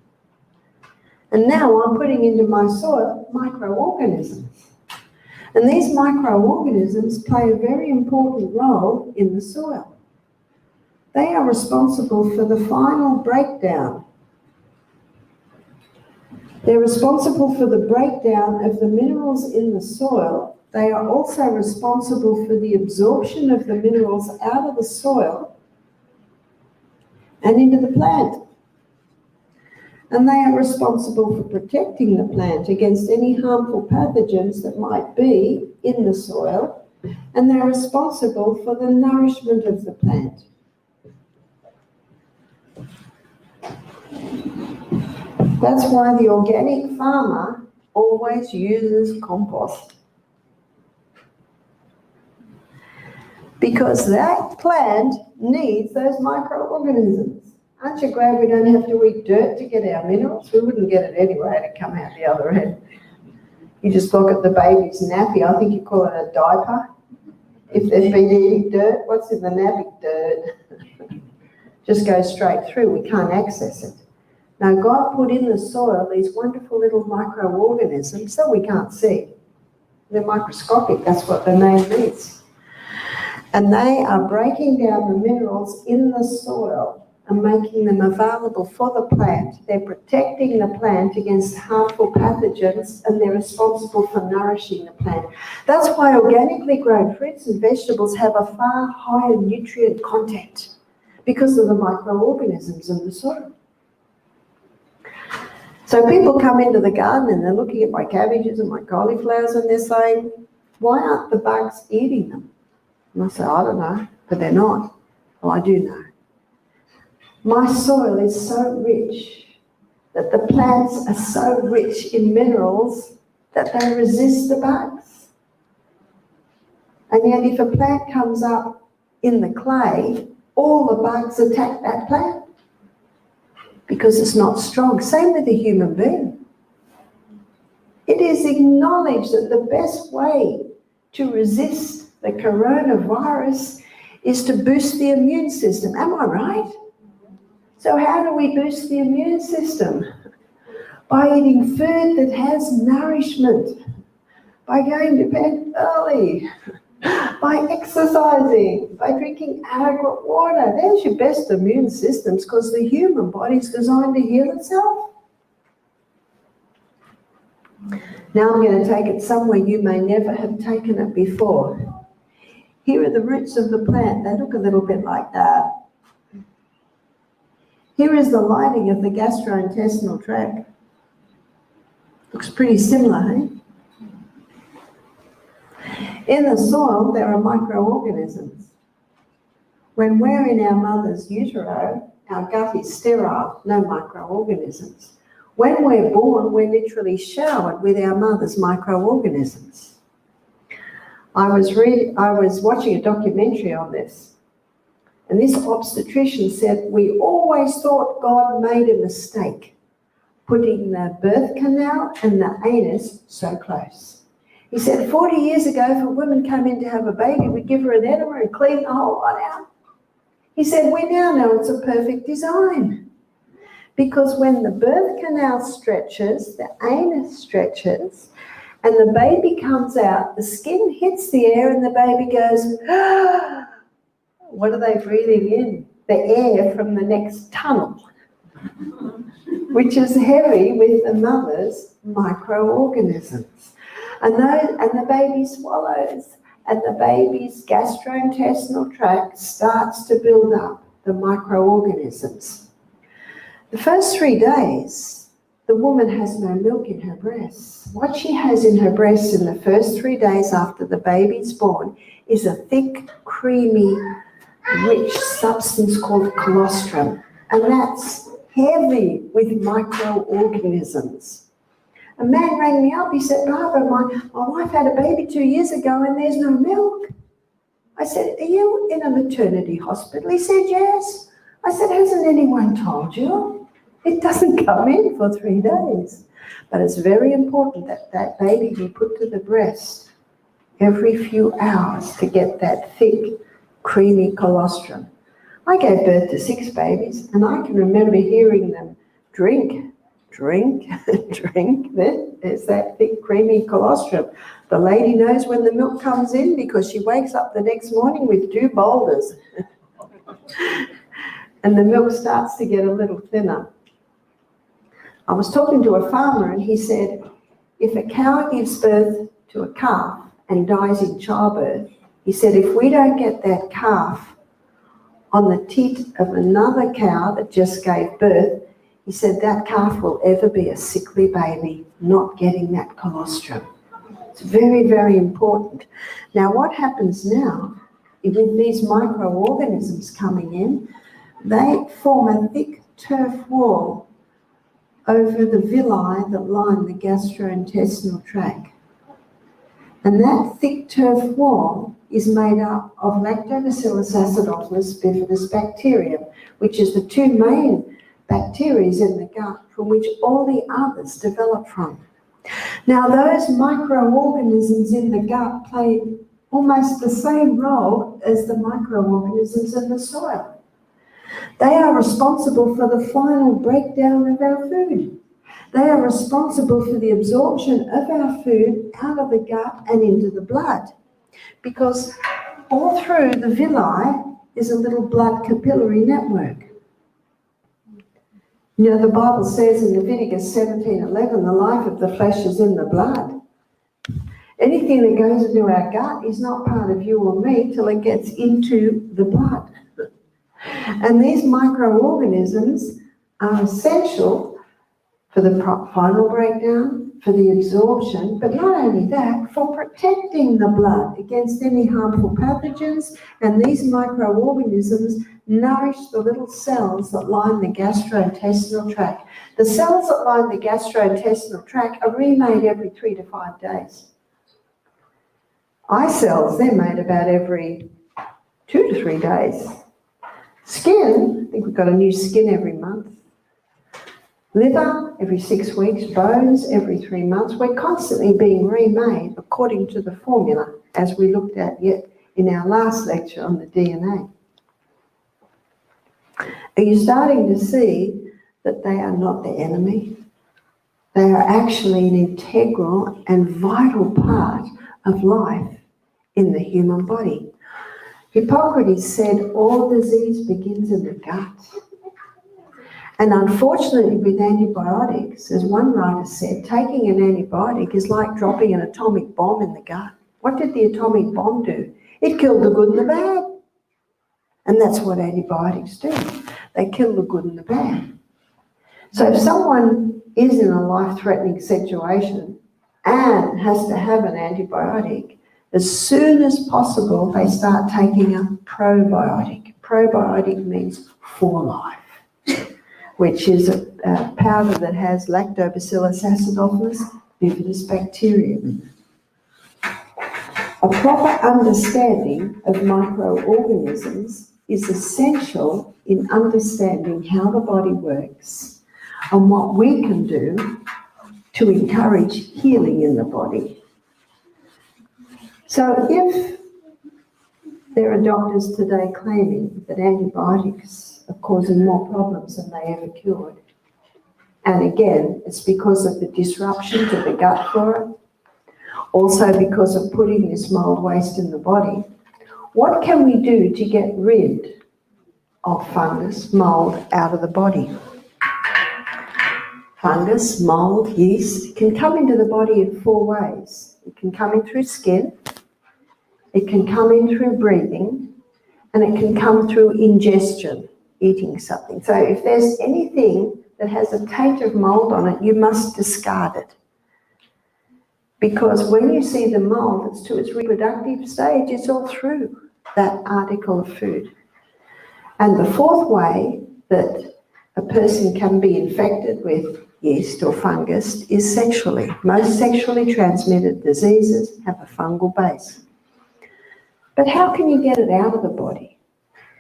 And now I'm putting into my soil microorganisms. And these microorganisms play a very important role in the soil. They are responsible for the final breakdown. They're responsible for the breakdown of the minerals in the soil. They are also responsible for the absorption of the minerals out of the soil and into the plant. And they are responsible for protecting the plant against any harmful pathogens that might be in the soil, and they're responsible for the nourishment of the plant. That's why the organic farmer always uses compost. Because that plant needs those microorganisms. Aren't you glad we don't have to eat dirt to get our minerals? We wouldn't get it anyway to come out the other end. You just look at the baby's nappy. I think you call it a diaper. If they've been eating dirt, what's in the nappy? Dirt. Just goes straight through. We can't access it. Now, God put in the soil these wonderful little microorganisms that we can't see. They're microscopic. That's what the name means. And they are breaking down the minerals in the soil and making them available for the plant. They're protecting the plant against harmful pathogens, and they're responsible for nourishing the plant. That's why organically grown fruits and vegetables have a far higher nutrient content, because of the microorganisms in the soil. So people come into the garden and they're looking at my cabbages and my cauliflowers and they're saying, why aren't the bugs eating them? And I say, I don't know, but they're not. Well, I do know. My soil is so rich that the plants are so rich in minerals that they resist the bugs. And yet if a plant comes up in the clay, all the bugs attack that plant because it's not strong. Same with the human being. It is acknowledged that the best way to resist the coronavirus is to boost the immune system. Am I right? So how do we boost the immune system? By eating food that has nourishment, by going to bed early, by exercising, by drinking adequate water. There's your best immune systems, because the human body's designed to heal itself. Now I'm going to take it somewhere you may never have taken it before. Here are the roots of the plant. They look a little bit like that. Here is the lining of the gastrointestinal tract. Looks pretty similar, eh? In the soil, there are microorganisms. When we're in our mother's utero, our gut is sterile, no microorganisms. When we're born, we're literally showered with our mother's microorganisms. I was watching a documentary on this, and this obstetrician said, we always thought God made a mistake putting the birth canal and the anus so close. He said 40 years ago, if a woman came in to have a baby, we'd give her an enema and clean the whole lot out. He said, we now know it's a perfect design. Because when the birth canal stretches, the anus stretches, and the baby comes out, the skin hits the air and the baby goes, ah! What are they breathing in? The air from the next tunnel, which is heavy with the mother's microorganisms. And the baby swallows, and the baby's gastrointestinal tract starts to build up the microorganisms. The first 3 days, the woman has no milk in her breasts. What she has in her breasts in the first 3 days after the baby's born is a thick, creamy, rich substance called colostrum, and that's heavy with microorganisms. A man rang me up, he said, Barbara, my wife had a baby 2 years ago and there's no milk. I said, are you in a maternity hospital? He said, yes. I said, hasn't anyone told you? It doesn't come in for 3 days. But it's very important that that baby be put to the breast every few hours to get that thick, creamy colostrum. I gave birth to 6 babies, and I can remember hearing them drink, drink, drink. There's that thick, creamy colostrum. The lady knows when the milk comes in because she wakes up the next morning with 2 boulders. And the milk starts to get a little thinner. I was talking to a farmer, and he said, if a cow gives birth to a calf and dies in childbirth, he said, if we don't get that calf on the teat of another cow that just gave birth, he said that calf will ever be a sickly baby, not getting that colostrum. It's very, very important. Now, what happens now, with these microorganisms coming in, they form a thick turf wall over the villi that line the gastrointestinal tract. And that thick turf wall is made up of Lactobacillus acidophilus bifidus bacterium, which is the 2 main bacteria in the gut from which all the others develop from. Now, those microorganisms in the gut play almost the same role as the microorganisms in the soil. They are responsible for the final breakdown of our food. They are responsible for the absorption of our food out of the gut and into the blood, because all through the villi is a little blood capillary network. You know, the Bible says in Leviticus 17:11, the life of the flesh is in the blood. Anything that goes into our gut is not part of you or me till it gets into the blood. And these microorganisms are essential for the final breakdown, for the absorption, but not only that, for protecting the blood against any harmful pathogens. And these microorganisms nourish the little cells that line the gastrointestinal tract. The cells that line the gastrointestinal tract are remade every 3 to 5 days. Eye cells, they're made about every 2 to 3 days. Skin, I think we've got a new skin every month. Liver, every 6 weeks. Bones, every 3 months. We're constantly being remade according to the formula, as we looked at yet in our last lecture on the DNA. Are you starting to see that they are not the enemy? They are actually an integral and vital part of life in the human body. Hippocrates said all disease begins in the gut. And unfortunately with antibiotics, as one writer said, taking an antibiotic is like dropping an atomic bomb in the gut. What did the atomic bomb do? It killed the good and the bad. And that's what antibiotics do. They kill the good and the bad. So if someone is in a life-threatening situation and has to have an antibiotic, as soon as possible, they start taking a probiotic. Probiotic means for life, which is a powder that has Lactobacillus acidophilus bifidus bacterium. A proper understanding of microorganisms is essential in understanding how the body works and what we can do to encourage healing in the body. So if there are doctors today claiming that antibiotics are causing more problems than they ever cured, and again, it's because of the disruption to the gut flora, also because of putting this mold waste in the body, what can we do to get rid of fungus, mold out of the body? Fungus, mold, yeast can come into the body in 4 ways. It can come in through skin, it can come in through breathing, and it can come through ingestion, eating something. So if there's anything that has a taint of mold on it, you must discard it. Because when you see the mold that's to its reproductive stage, it's all through that article of food. And the 4th way that a person can be infected with yeast or fungus is sexually. Most sexually transmitted diseases have a fungal base. But how can you get it out of the body?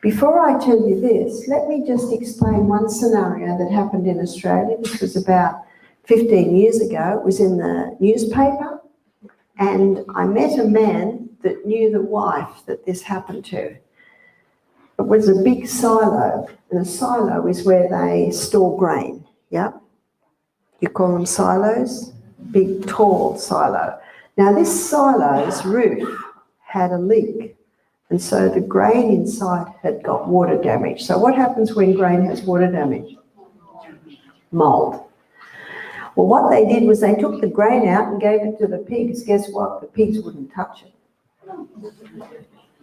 Before I tell you this, let me just explain one scenario that happened in Australia. This was about 15 years ago. It was in the newspaper, and I met a man that knew the wife that this happened to. It was a big silo, and a silo is where they store grain, yeah? You call them silos? Big, tall silo. Now, this silo's roof had a leak, and so the grain inside had got water damage. So what happens when grain has water damage? Mould. Well, what they did was they took the grain out and gave it to the pigs. Guess what? The pigs wouldn't touch it.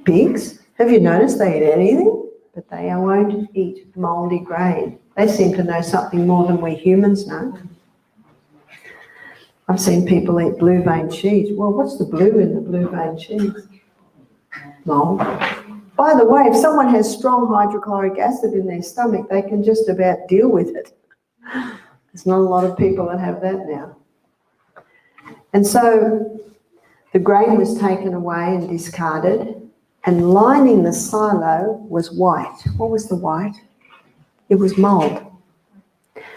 Pigs? Have you noticed they eat anything? But they won't eat mouldy grain. They seem to know something more than we humans know. I've seen people eat blue vein cheese. Well, what's the blue in the blue vein cheese? Mould. By the way, if someone has strong hydrochloric acid in their stomach, they can just about deal with it. There's not a lot of people that have that now. And so the grain was taken away and discarded, and lining the silo was white. What was the white? It was mould.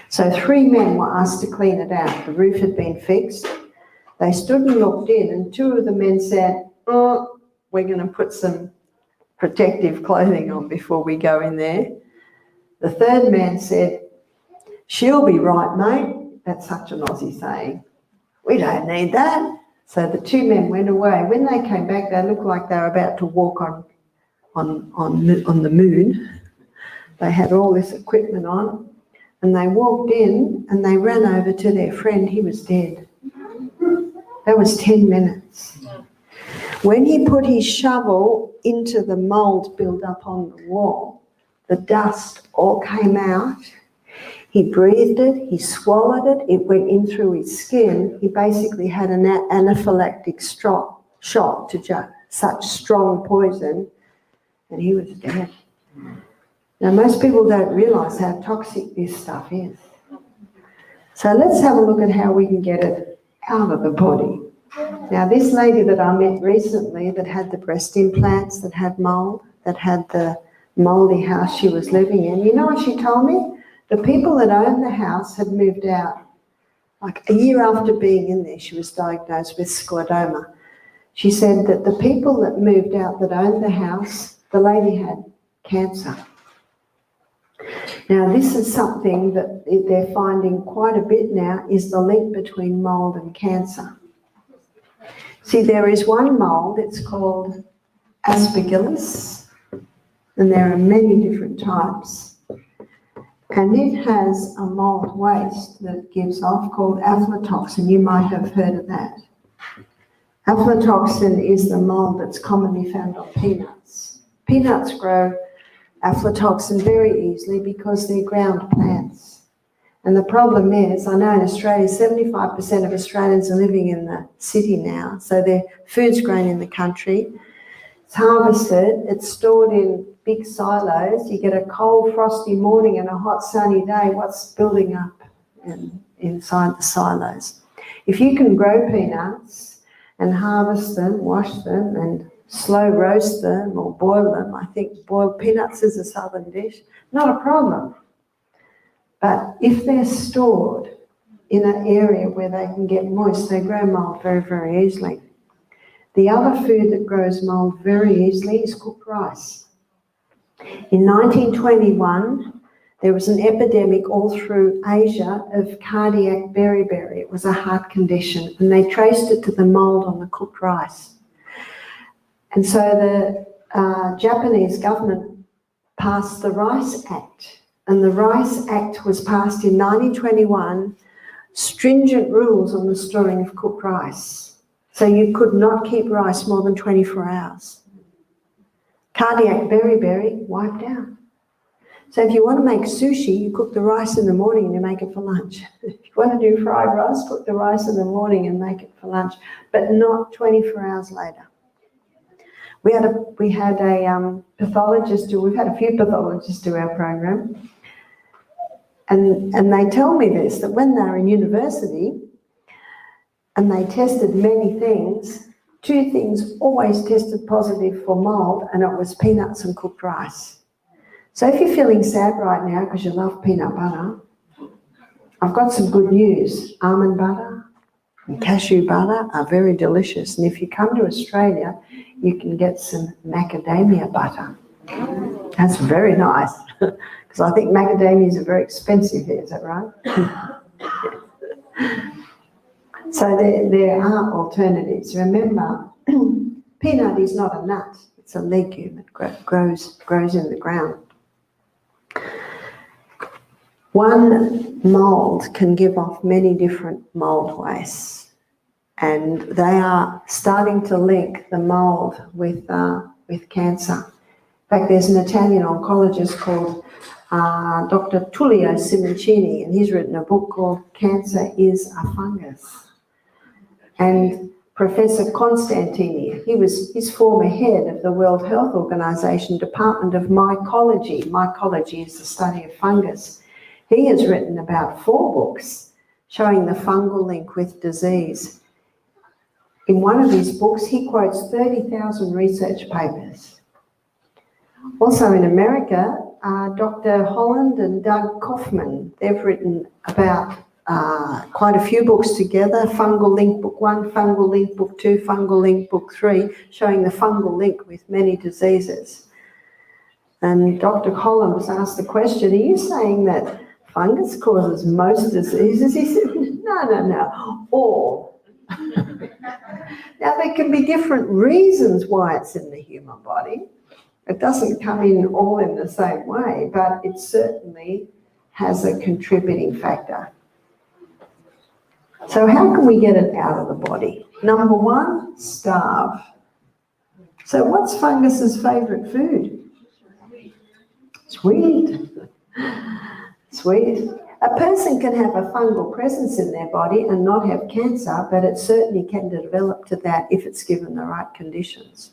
So 3 men were asked to clean it out. The roof had been fixed. They stood and looked in, and 2 of the men said, oh, we're going to put some protective clothing on before we go in there. The 3rd man said, she'll be right, mate. That's such an Aussie saying. We don't need that. So the 2 men went away. When they came back, they looked like they were about to walk on the moon. They had all this equipment on. And they walked in and they ran over to their friend. He was dead. That was 10 minutes. When he put his shovel into the mould build-up on the wall, the dust all came out. He breathed it, he swallowed it, it went in through his skin. He basically had an anaphylactic shock to such strong poison, and he was dead. Now, most people don't realise how toxic this stuff is. So let's have a look at how we can get it out of the body. Now, this lady that I met recently that had the breast implants, that had mould, that had the mouldy house she was living in, you know what she told me? The people that owned the house had moved out. Like a year after being in there, she was diagnosed with scleroderma. She said that the people that moved out that owned the house, the lady had cancer. Now, this is something that they're finding quite a bit now, is the link between mould and cancer. See, there is one mould, it's called Aspergillus, and there are many different types. And it has a mould waste that it gives off called aflatoxin. You might have heard of that. Aflatoxin is the mould that's commonly found on peanuts. Peanuts grow aflatoxin very easily because they're ground plants. And the problem is, I know in Australia, 75% of Australians are living in the city now, so their food's grown in the country. It's harvested, it's stored in big silos. You get a cold, frosty morning and a hot, sunny day, what's building up inside the silos? If you can grow peanuts and harvest them, wash them, and slow roast them or boil them, I think boiled peanuts is a southern dish, not a problem. But if they're stored in an area where they can get moist, they grow mould very, very easily. The other food that grows mould very easily is cooked rice. In 1921, there was an epidemic all through Asia of cardiac beriberi. It was a heart condition, and they traced it to the mould on the cooked rice. And so the Japanese government passed the Rice Act. And the Rice Act was passed in 1921, stringent rules on the storing of cooked rice. So you could not keep rice more than 24 hours. Cardiac beriberi wiped out. So if you want to make sushi, you cook the rice in the morning and you make it for lunch. If you want to do fried rice, cook the rice in the morning and make it for lunch, but not 24 hours later. We had a pathologist, we've had a few pathologists do our program, and they tell me this, that when they were in university and they tested many things, 2 things always tested positive for mould, and it was peanuts and cooked rice. So if you're feeling sad right now because you love peanut butter, I've got some good news. Almond butter and cashew butter are very delicious. And if you come to Australia, you can get some macadamia butter. That's very nice, because I think macadamias are very expensive here, is that right? So there are alternatives. Remember, peanut is not a nut, it's a legume. It grows in the ground. One mould can give off many different mould wastes, and they are starting to link the mould with cancer. In fact, there's an Italian oncologist called Dr. Tullio Simoncini, and he's written a book called Cancer is a Fungus. And Professor Constantini, he's former head of the World Health Organization Department of Mycology. Mycology is the study of fungus. He has written about 4 books showing the fungal link with disease. In one of his books, he quotes 30,000 research papers. Also in America, Dr. Holland and Doug Kaufman, they've written about quite a few books together, Fungal Link Book 1, Fungal Link Book 2, Fungal Link Book 3, showing the fungal link with many diseases. And Dr. Holland was asked the question, are you saying that fungus causes most diseases? He said, no, all. Now, there can be different reasons why it's in the human body. It doesn't come in all in the same way, but it certainly has a contributing factor. So how can we get it out of the body? Number 1, starve. So what's fungus's favourite food? Sweet. Sweet. A person can have a fungal presence in their body and not have cancer, but it certainly can develop to that if it's given the right conditions.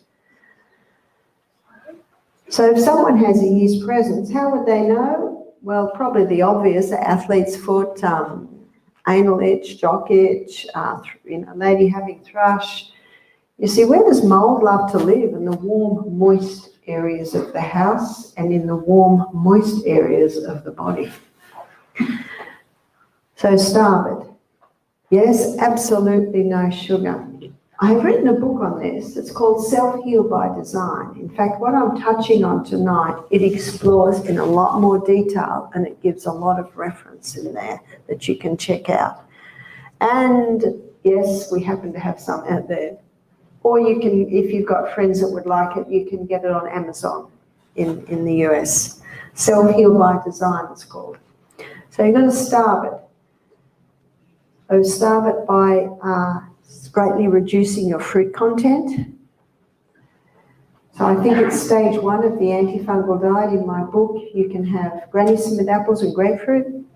So if someone has a yeast presence, how would they know? Well, probably the obvious, athlete's foot, anal itch, jock itch, lady having thrush. You see, where does mould love to live? In the warm, moist areas of the house and in the warm, moist areas of the body. So starve it. Yes, absolutely no sugar. I have written a book on this. It's called Self-Heal by Design. In fact, what I'm touching on tonight, it explores in a lot more detail, and it gives a lot of reference in there that you can check out. And yes, we happen to have some out there. Or you can, if you've got friends that would like it, you can get it on Amazon in the US. Self-Heal by Design, it's called. So you're going to starve it. So starve it by greatly reducing your fruit content. So I think it's stage 1 of the antifungal diet in my book. You can have Granny Smith apples and grapefruit.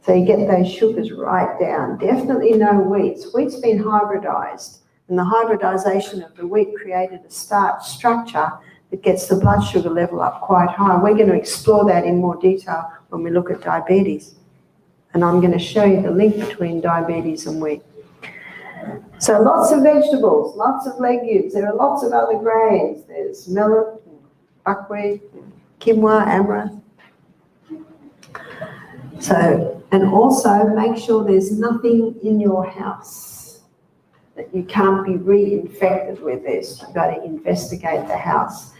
So you get those sugars right down. Definitely no wheats. Wheat's been hybridized, and the hybridization of the wheat created a starch structure that gets the blood sugar level up quite high. We're going to explore that in more detail when we look at diabetes. And I'm going to show you the link between diabetes and wheat. So lots of vegetables, lots of legumes. There are lots of other grains. There's millet, buckwheat, quinoa, amaranth. So, and also make sure there's nothing in your house that you can't be reinfected with this. You've got to investigate the house.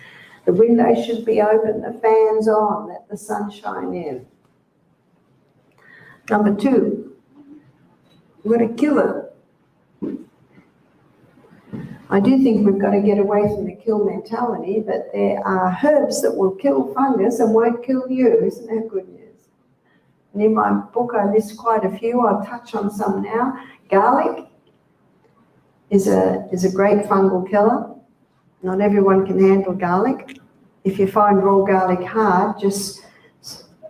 The windows should be open, the fans on, let the sun shine in. Number 2, we've got to kill it. I do think we've got to get away from the kill mentality, but there are herbs that will kill fungus and won't kill you. Isn't that good news? And in my book, I list quite a few. I'll touch on some now. Garlic is a great fungal killer. Not everyone can handle garlic. If you find raw garlic hard, just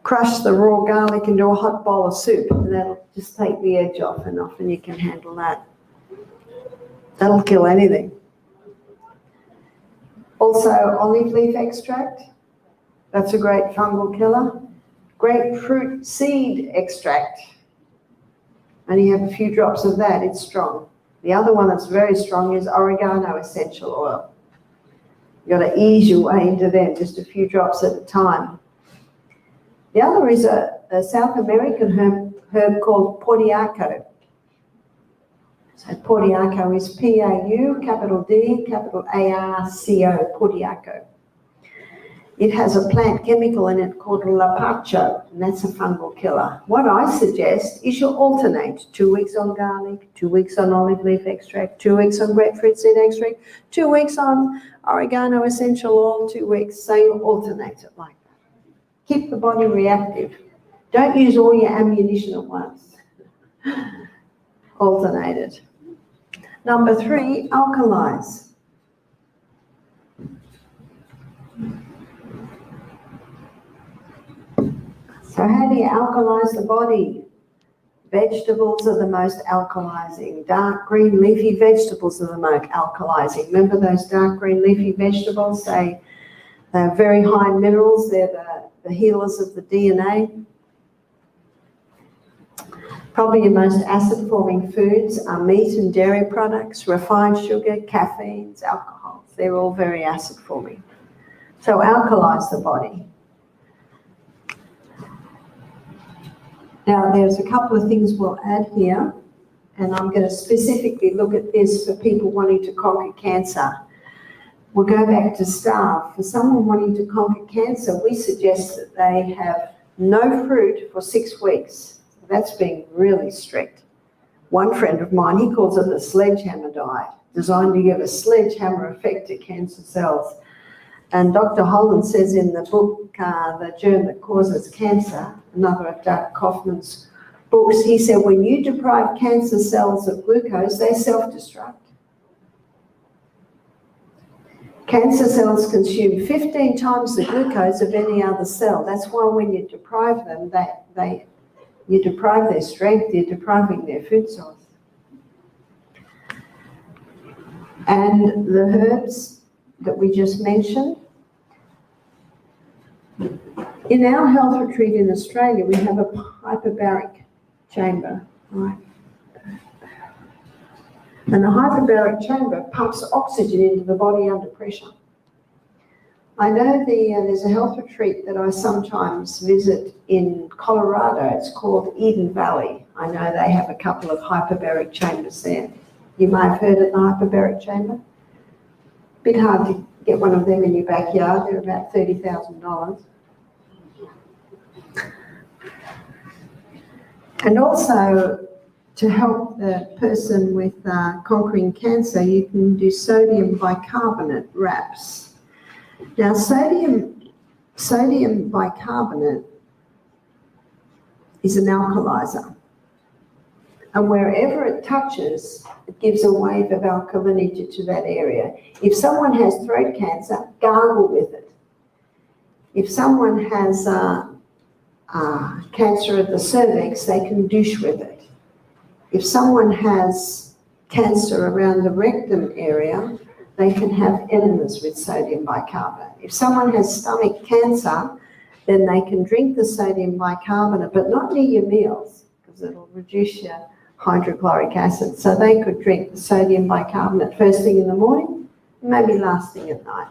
crush the raw garlic into a hot bowl of soup, and that'll just take the edge off, and often you can handle that. That'll kill anything. Also, olive leaf extract. That's a great fungal killer. Grapefruit seed extract. Only have a few drops of that, it's strong. The other one that's very strong is oregano essential oil. You've got to ease your way into them, just a few drops at a time. The other is a a South American herb called portiaco. So portiaco is P-A-U, capital D, capital A-R-C-O, portiaco. It has a plant chemical in it called lapacho, and that's a fungal killer. What I suggest is you alternate 2 weeks on garlic, 2 weeks on olive leaf extract, 2 weeks on grapefruit seed extract, 2 weeks on oregano essential oil, 2 weeks. So you alternate it like that. Keep the body reactive. Don't use all your ammunition at once. Alternate it. Number 3, alkalize. So how do you alkalize the body? Vegetables are the most alkalizing. Dark green leafy vegetables are the most alkalizing. Remember those dark green leafy vegetables? They're very high in minerals. They're the healers of the DNA. Probably your most acid-forming foods are meat and dairy products, refined sugar, caffeines, alcohols. They're all very acid-forming. So alkalize the body. Now, there's a couple of things we'll add here, and I'm going to specifically look at this for people wanting to conquer cancer. We'll go back to starve. For someone wanting to conquer cancer, we suggest that they have no fruit for 6 weeks. That's being really strict. One friend of mine, he calls it the sledgehammer diet, designed to give a sledgehammer effect to cancer cells. And Dr. Holland says in the book, The Germ That Causes Cancer, another of Doug Kaufman's books, he said, when you deprive cancer cells of glucose, they self-destruct. Cancer cells consume 15 times the glucose of any other cell. That's why when you deprive them, you deprive their strength, you're depriving their food source. And the herbs that we just mentioned. In our health retreat in Australia, we have a hyperbaric chamber, right? And the hyperbaric chamber pumps oxygen into the body under pressure. I know there's a health retreat that I sometimes visit in Colorado. It's called Eden Valley. I know they have a couple of hyperbaric chambers there. You may have heard of the hyperbaric chamber. Bit hard to get one of them in your backyard. They're about $30,000. And also, to help the person with conquering cancer, you can do sodium bicarbonate wraps. Now, sodium bicarbonate is an alkalizer. And wherever it touches, it gives a wave of alkalinity to that area. If someone has throat cancer, gargle with it. If someone has cancer of the cervix, they can douche with it. If someone has cancer around the rectum area, they can have enemas with sodium bicarbonate. If someone has stomach cancer, then they can drink the sodium bicarbonate, but not near your meals, because it'll reduce your hydrochloric acid. So they could drink the sodium bicarbonate first thing in the morning, maybe last thing at night.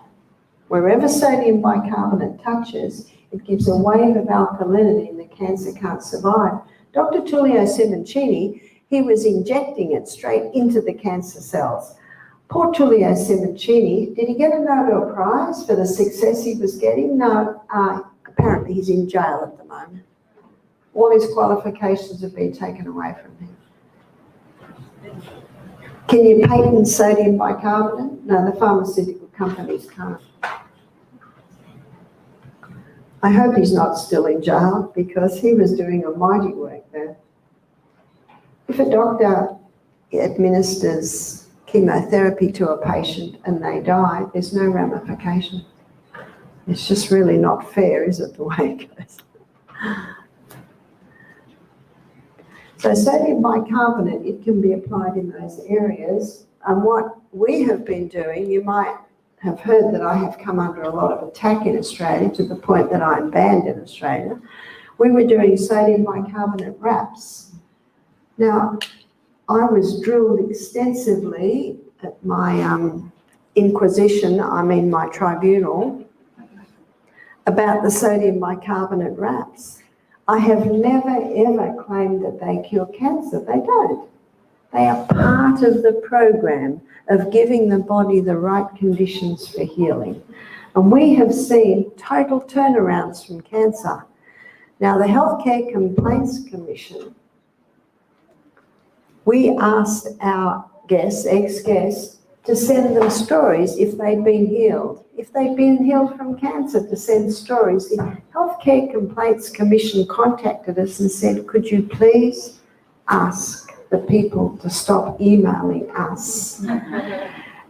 Wherever sodium bicarbonate touches, it gives a wave of alkalinity and the cancer can't survive. Dr. Tullio Simoncini, he was injecting it straight into the cancer cells. Poor Tullio Simoncini, did he get a Nobel Prize for the success he was getting? No, apparently he's in jail at the moment. All his qualifications have been taken away from him. Can you patent sodium bicarbonate? No, the pharmaceutical companies can't. I hope he's not still in jail because he was doing a mighty work there. If a doctor administers chemotherapy to a patient and they die, there's no ramification. It's just really not fair, is it, the way it goes? So sodium bicarbonate, it can be applied in those areas. And what we have been doing, you might have heard that I have come under a lot of attack in Australia to the point that I'm banned in Australia. We were doing sodium bicarbonate wraps. Now, I was drilled extensively at my inquisition, my tribunal, about the sodium bicarbonate wraps. I have never ever claimed that they cure cancer. They don't. They are part of the program of giving the body the right conditions for healing. And we have seen total turnarounds from cancer. Now, the Healthcare Complaints Commission, we asked our guests, ex-guests, to send them stories if they'd been healed. If they'd been healed from cancer, to send stories. The Healthcare Complaints Commission contacted us and said, could you please ask the people to stop emailing us?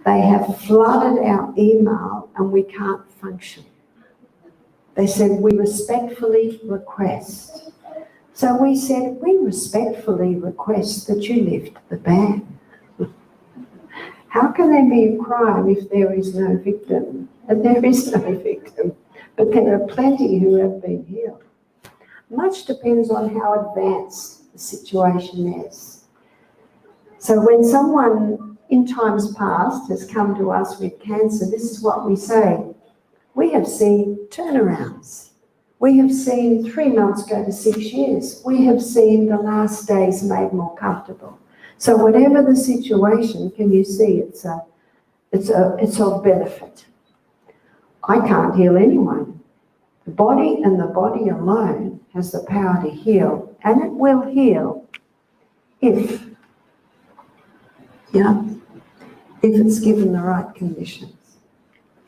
They have flooded our email and we can't function. They said, we respectfully request. So we said, we respectfully request that you lift the ban. How can there be a crime if there is no victim? And there is no victim, but there are plenty who have been healed. Much depends on how advanced the situation is. So when someone in times past has come to us with cancer, this is what we say. We have seen turnarounds. We have seen 3 months go to 6 years. We have seen the last days made more comfortable. So whatever the situation, can you see it's of benefit. I can't heal anyone. The body and the body alone has the power to heal, and it will heal if it's given the right conditions.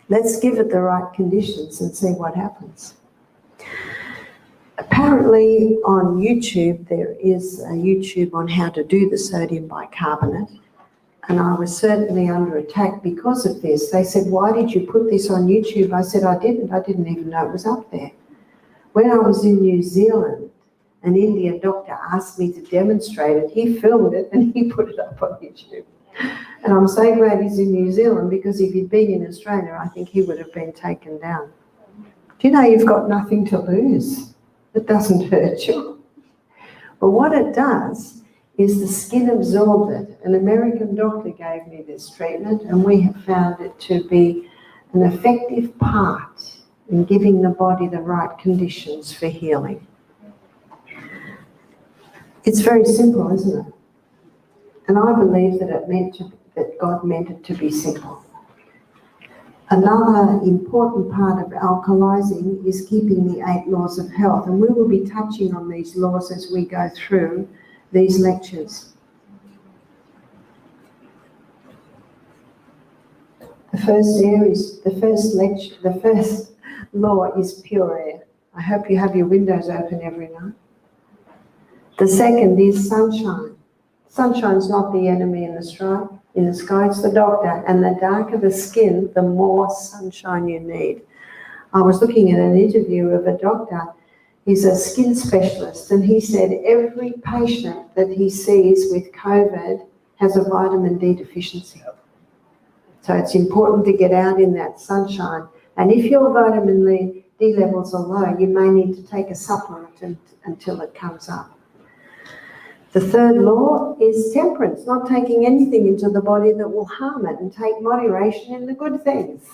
Let's give it the right conditions and see what happens. Apparently on YouTube, there is a YouTube on how to do the sodium bicarbonate, and I was certainly under attack because of this. They said, why did you put this on YouTube? I said, I didn't even know it was up there. When I was in New Zealand, an Indian doctor asked me to demonstrate it. He filmed it and he put it up on YouTube. And I'm so glad he's in New Zealand, because if he'd been in Australia, I think he would have been taken down. Do you know you've got nothing to lose? It doesn't hurt you. But what it does is the skin absorbed it. An American doctor gave me this treatment, and we have found it to be an effective part in giving the body the right conditions for healing. It's very simple, isn't it? And I believe that that God meant it to be simple. Another important part of alkalizing is keeping the 8 laws of health, and we will be touching on these laws as we go through these lectures. The first law is pure air. I hope you have your windows open every night. The second is sunshine. Sunshine's not the enemy in the sky, it's the doctor. And the darker the skin, the more sunshine you need. I was looking at an interview of a doctor. He's a skin specialist, and he said every patient that he sees with COVID has a vitamin D deficiency. So it's important to get out in that sunshine. And if your vitamin D levels are low, you may need to take a supplement until it comes up. The third law is temperance, not taking anything into the body that will harm it, and take moderation in the good things.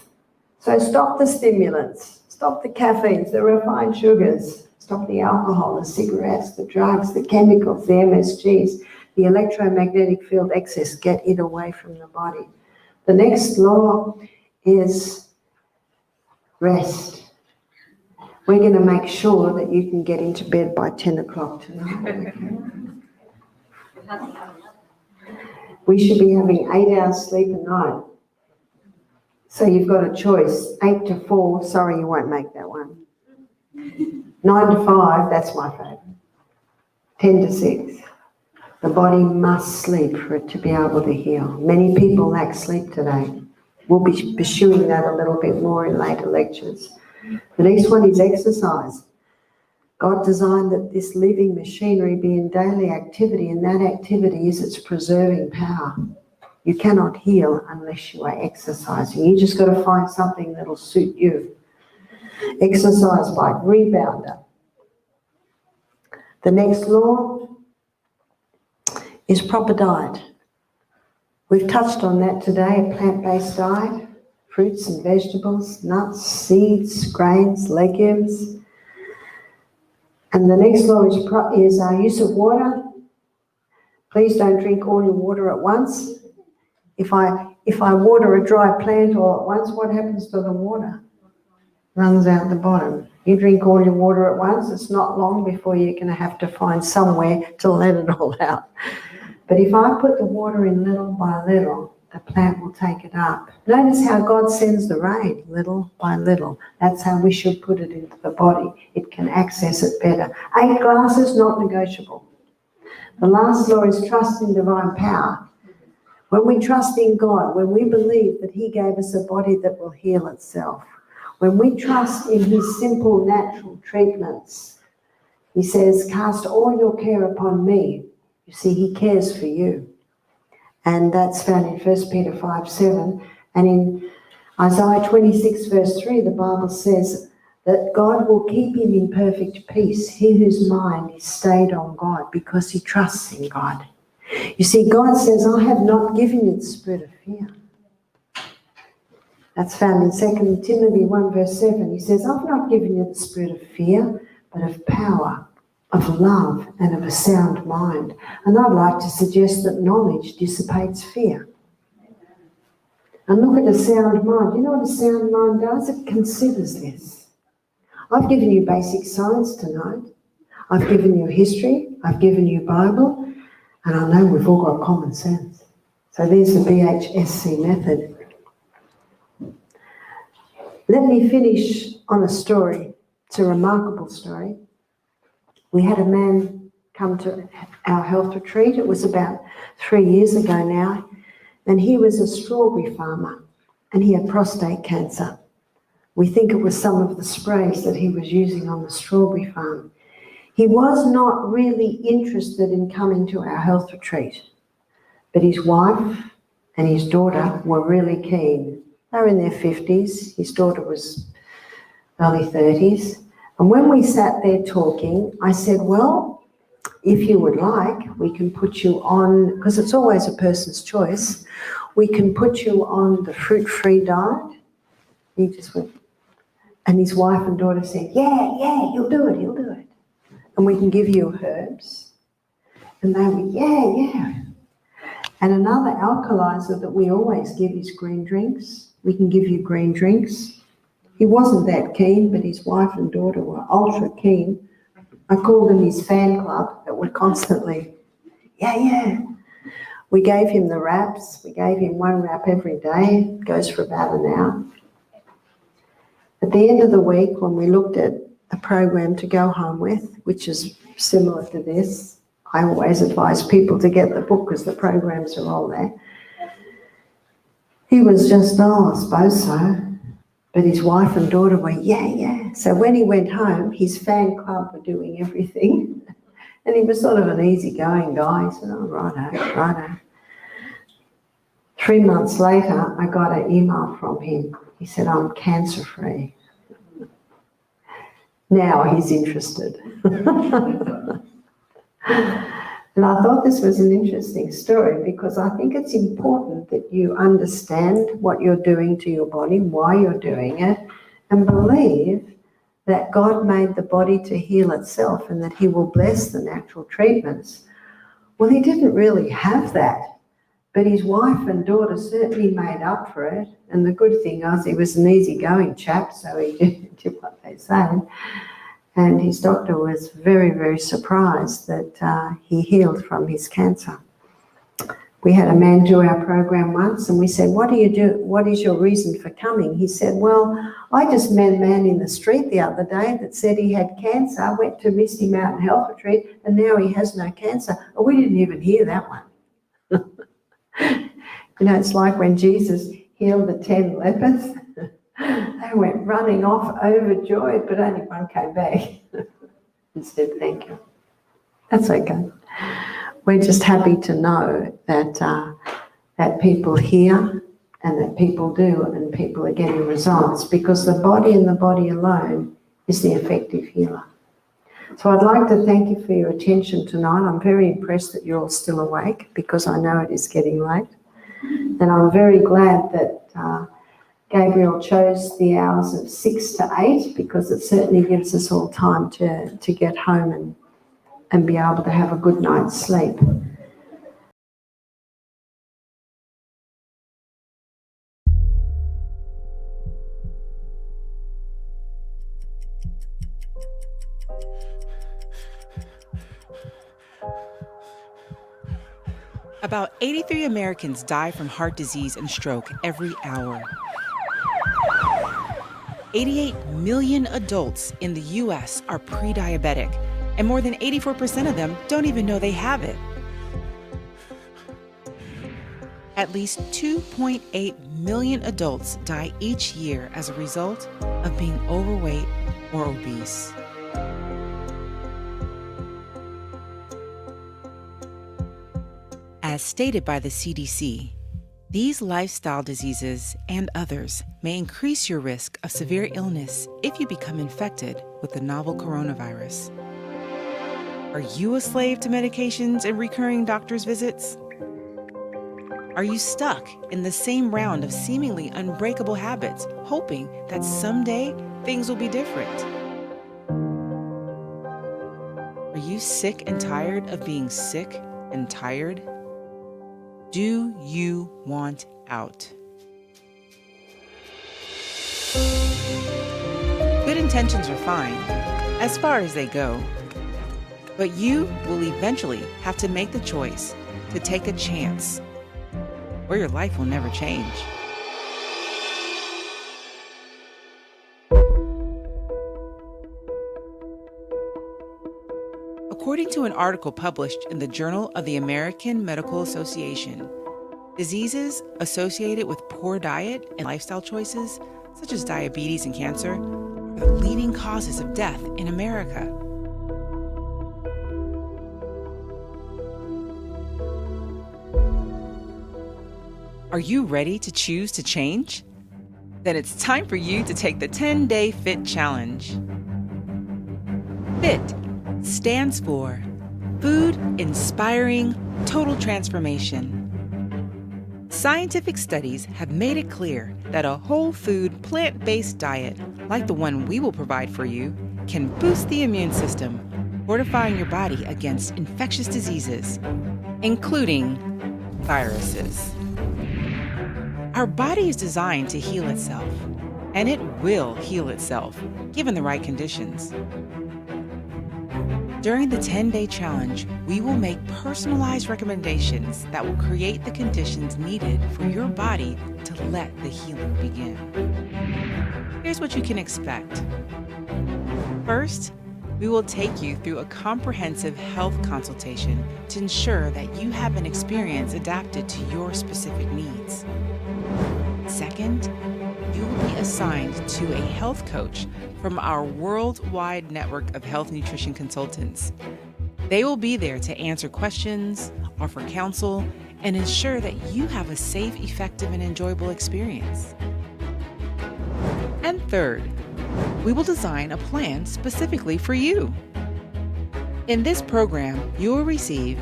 So stop the stimulants, stop the caffeines, the refined sugars, stop the alcohol, the cigarettes, the drugs, the chemicals, the MSGs, the electromagnetic field excess. Get it away from the body. The next law is rest. We're going to make sure that you can get into bed by 10 o'clock tonight. We should be having 8 hours sleep a night. So you've got a choice. 8 to 4, sorry, you won't make that one. 9 to 5, that's my favourite. 10 to 6. The body must sleep for it to be able to heal. Many people lack sleep today. We'll be pursuing that a little bit more in later lectures. The next one is exercise. God designed that this living machinery be in daily activity, and that activity is its preserving power. You cannot heal unless you are exercising. You just got to find something that'll suit you. Exercise like rebounder. The next law is proper diet. We've touched on that today, a plant-based diet, fruits and vegetables, nuts, seeds, grains, legumes. And the next law is use of water. Please don't drink all your water at once. If I water a dry plant all at once, what happens to the water? Runs out the bottom. You drink all your water at once, it's not long before you're going to have to find somewhere to let it all out. But if I put the water in little by little, the plant will take it up. Notice how God sends the rain, little by little. That's how we should put it into the body. It can access it better. 8 glasses, not negotiable. The last law is trust in divine power. When we trust in God, when we believe that He gave us a body that will heal itself, when we trust in His simple natural treatments, He says, cast all your care upon me. You see, He cares for you. And that's found in 1 Peter 5:7. And in Isaiah 26 verse 3, the Bible says that God will keep him in perfect peace, he whose mind is stayed on God, because he trusts in God. You see, God says, I have not given you the spirit of fear. That's found in 2 Timothy 1 verse 7. He says, I've not given you the spirit of fear, but of power, of love, and of a sound mind. And I'd like to suggest that knowledge dissipates fear. And look at a sound mind. You know what a sound mind does? It considers this. I've given you basic science tonight. I've given you history. I've given you Bible. And I know we've all got common sense. So there's the BHSC method. Let me finish on a story. It's a remarkable story. We had a man come to our health retreat. It was about 3 years ago now. And he was a strawberry farmer. And he had prostate cancer. We think it was some of the sprays that he was using on the strawberry farm. He was not really interested in coming to our health retreat. But his wife and his daughter were really keen. They were in their 50s. His daughter was early 30s. And when we sat there talking, I said, well, if you would like, we can put you on, because it's always a person's choice, we can put you on the fruit-free diet. He just went, and his wife and daughter said, yeah, he'll do it. And we can give you herbs. And they went, yeah. And another alkalizer that we always give is green drinks. We can give you green drinks. He wasn't that keen, but his wife and daughter were ultra keen. I called them his fan club that were constantly, yeah. We gave him the wraps. We gave him 1 wrap every day. It goes for about an hour. At the end of the week, when we looked at a program to go home with, which is similar to this, I always advise people to get the book because the programs are all there. He was just, I suppose so. But his wife and daughter were, yeah. So when he went home, his fan club were doing everything. And he was sort of an easygoing guy. He said, righto. 3 months later, I got an email from him. He said, I'm cancer-free. Now he's interested. And I thought this was an interesting story because I think it's important that you understand what you're doing to your body, why you're doing it, and believe that God made the body to heal itself and that he will bless the natural treatments. Well, he didn't really have that, but his wife and daughter certainly made up for it. And the good thing was he was an easygoing chap, so he did what they said. And his doctor was very, very surprised that he healed from his cancer. We had a man do our program once and we said, what do you do? What is your reason for coming? He said, well, I just met a man in the street the other day that said he had cancer. I went to Misty Mountain Health Retreat and now he has no cancer. Oh, we didn't even hear that one. You know, it's like when Jesus healed the 10 lepers. They went running off overjoyed, but only one came back and said, thank you. That's okay. We're just happy to know that that people hear and that people do and people are getting results, because the body and the body alone is the effective healer. So I'd like to thank you for your attention tonight. I'm very impressed that you're all still awake because I know it is getting late. And I'm very glad that Gabriel chose the hours of 6 to 8 because it certainly gives us all time to get home and be able to have a good night's sleep. About 83 Americans die from heart disease and stroke every hour. 88 million adults in the U.S. are pre-diabetic, and more than 84% of them don't even know they have it. At least 2.8 million adults die each year as a result of being overweight or obese. As stated by the CDC, these lifestyle diseases and others may increase your risk of severe illness if you become infected with the novel coronavirus. Are you a slave to medications and recurring doctor's visits? Are you stuck in the same round of seemingly unbreakable habits, hoping that someday things will be different? Are you sick and tired of being sick and tired? Do you want out? Good intentions are fine, as far as they go. But you will eventually have to make the choice to take a chance, or your life will never change. According to an article published in the Journal of the American Medical Association, diseases associated with poor diet and lifestyle choices, such as diabetes and cancer, are the leading causes of death in America. Are you ready to choose to change? Then it's time for you to take the 10-Day Fit Challenge. FIT stands for Food Inspiring Total Transformation. Scientific studies have made it clear that a whole food, plant-based diet, like the one we will provide for you, can boost the immune system, fortifying your body against infectious diseases, including viruses. Our body is designed to heal itself, and it will heal itself, given the right conditions. During the 10-Day Challenge, we will make personalized recommendations that will create the conditions needed for your body to let the healing begin. Here's what you can expect. First, we will take you through a comprehensive health consultation to ensure that you have an experience adapted to your specific needs. Second, you will be assigned to a health coach from our worldwide network of health nutrition consultants. They will be there to answer questions, offer counsel, and ensure that you have a safe, effective, and enjoyable experience. And third, we will design a plan specifically for you. In this program, you will receive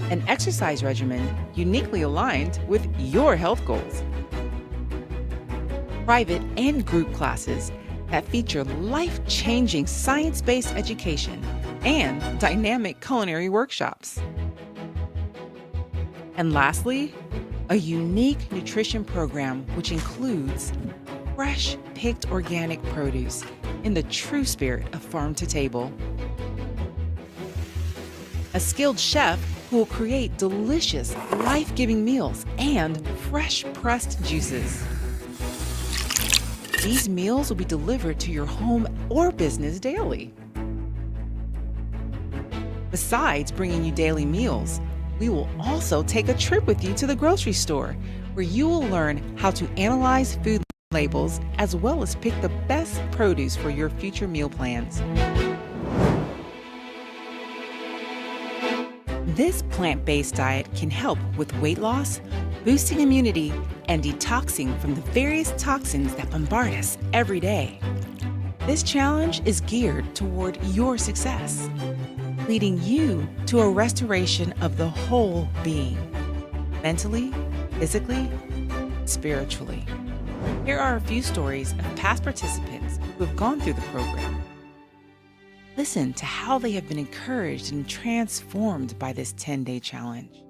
an exercise regimen uniquely aligned with your health goals, private and group classes that feature life-changing science-based education and dynamic culinary workshops. And lastly, a unique nutrition program which includes fresh picked organic produce in the true spirit of farm to table, a skilled chef who will create delicious, life-giving meals and fresh pressed juices. These meals will be delivered to your home or business daily. Besides bringing you daily meals, we will also take a trip with you to the grocery store, where you will learn how to analyze food labels as well as pick the best produce for your future meal plans. This plant-based diet can help with weight loss, boosting immunity, and detoxing from the various toxins that bombard us every day. This challenge is geared toward your success, leading you to a restoration of the whole being, mentally, physically, spiritually. Here are a few stories of past participants who have gone through the program. Listen to how they have been encouraged and transformed by this 10-day challenge.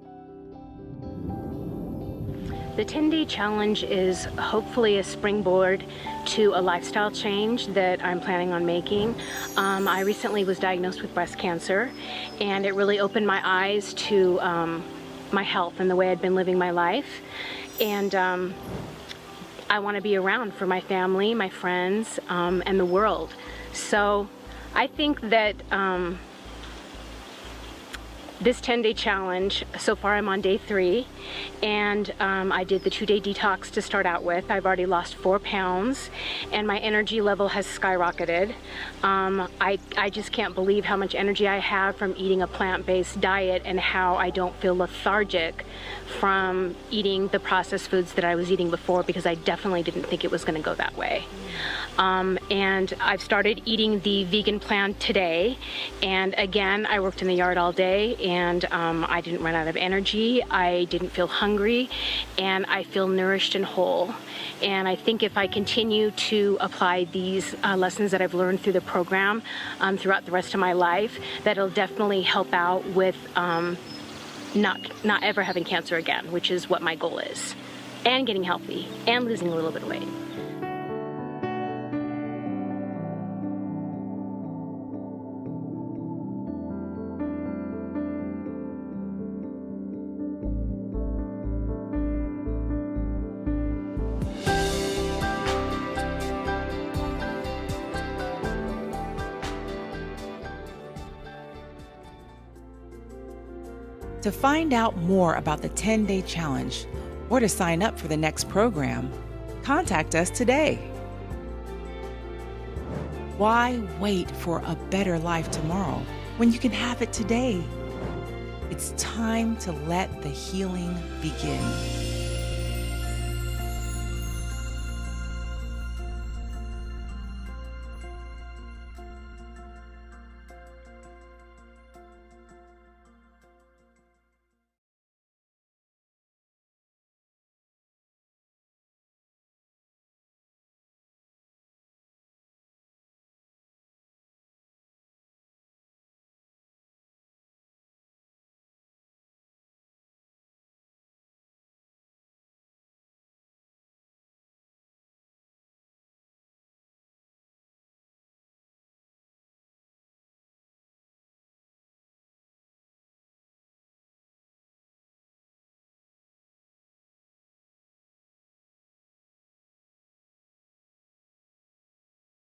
The 10-day challenge is hopefully a springboard to a lifestyle change that I'm planning on making. I recently was diagnosed with breast cancer, and it really opened my eyes to my health and the way I'd been living my life. And I want to be around for my family, my friends, and the world. So I think that this 10-day challenge, so far I'm on day 3, and I did the 2-day detox to start out with. I've already lost 4 pounds, and my energy level has skyrocketed. I just can't believe how much energy I have from eating a plant-based diet, and how I don't feel lethargic from eating the processed foods that I was eating before, because I definitely didn't think it was going to go that way. And I've started eating the vegan plan today, and again, I worked in the yard all day, and I didn't run out of energy, I didn't feel hungry, and I feel nourished and whole. And I think if I continue to apply these lessons that I've learned through the program throughout the rest of my life, that'll definitely help out with not ever having cancer again, which is what my goal is, and getting healthy, and losing a little bit of weight. To find out more about the 10-day challenge or to sign up for the next program, contact us today. Why wait for a better life tomorrow when you can have it today? It's time to let the healing begin.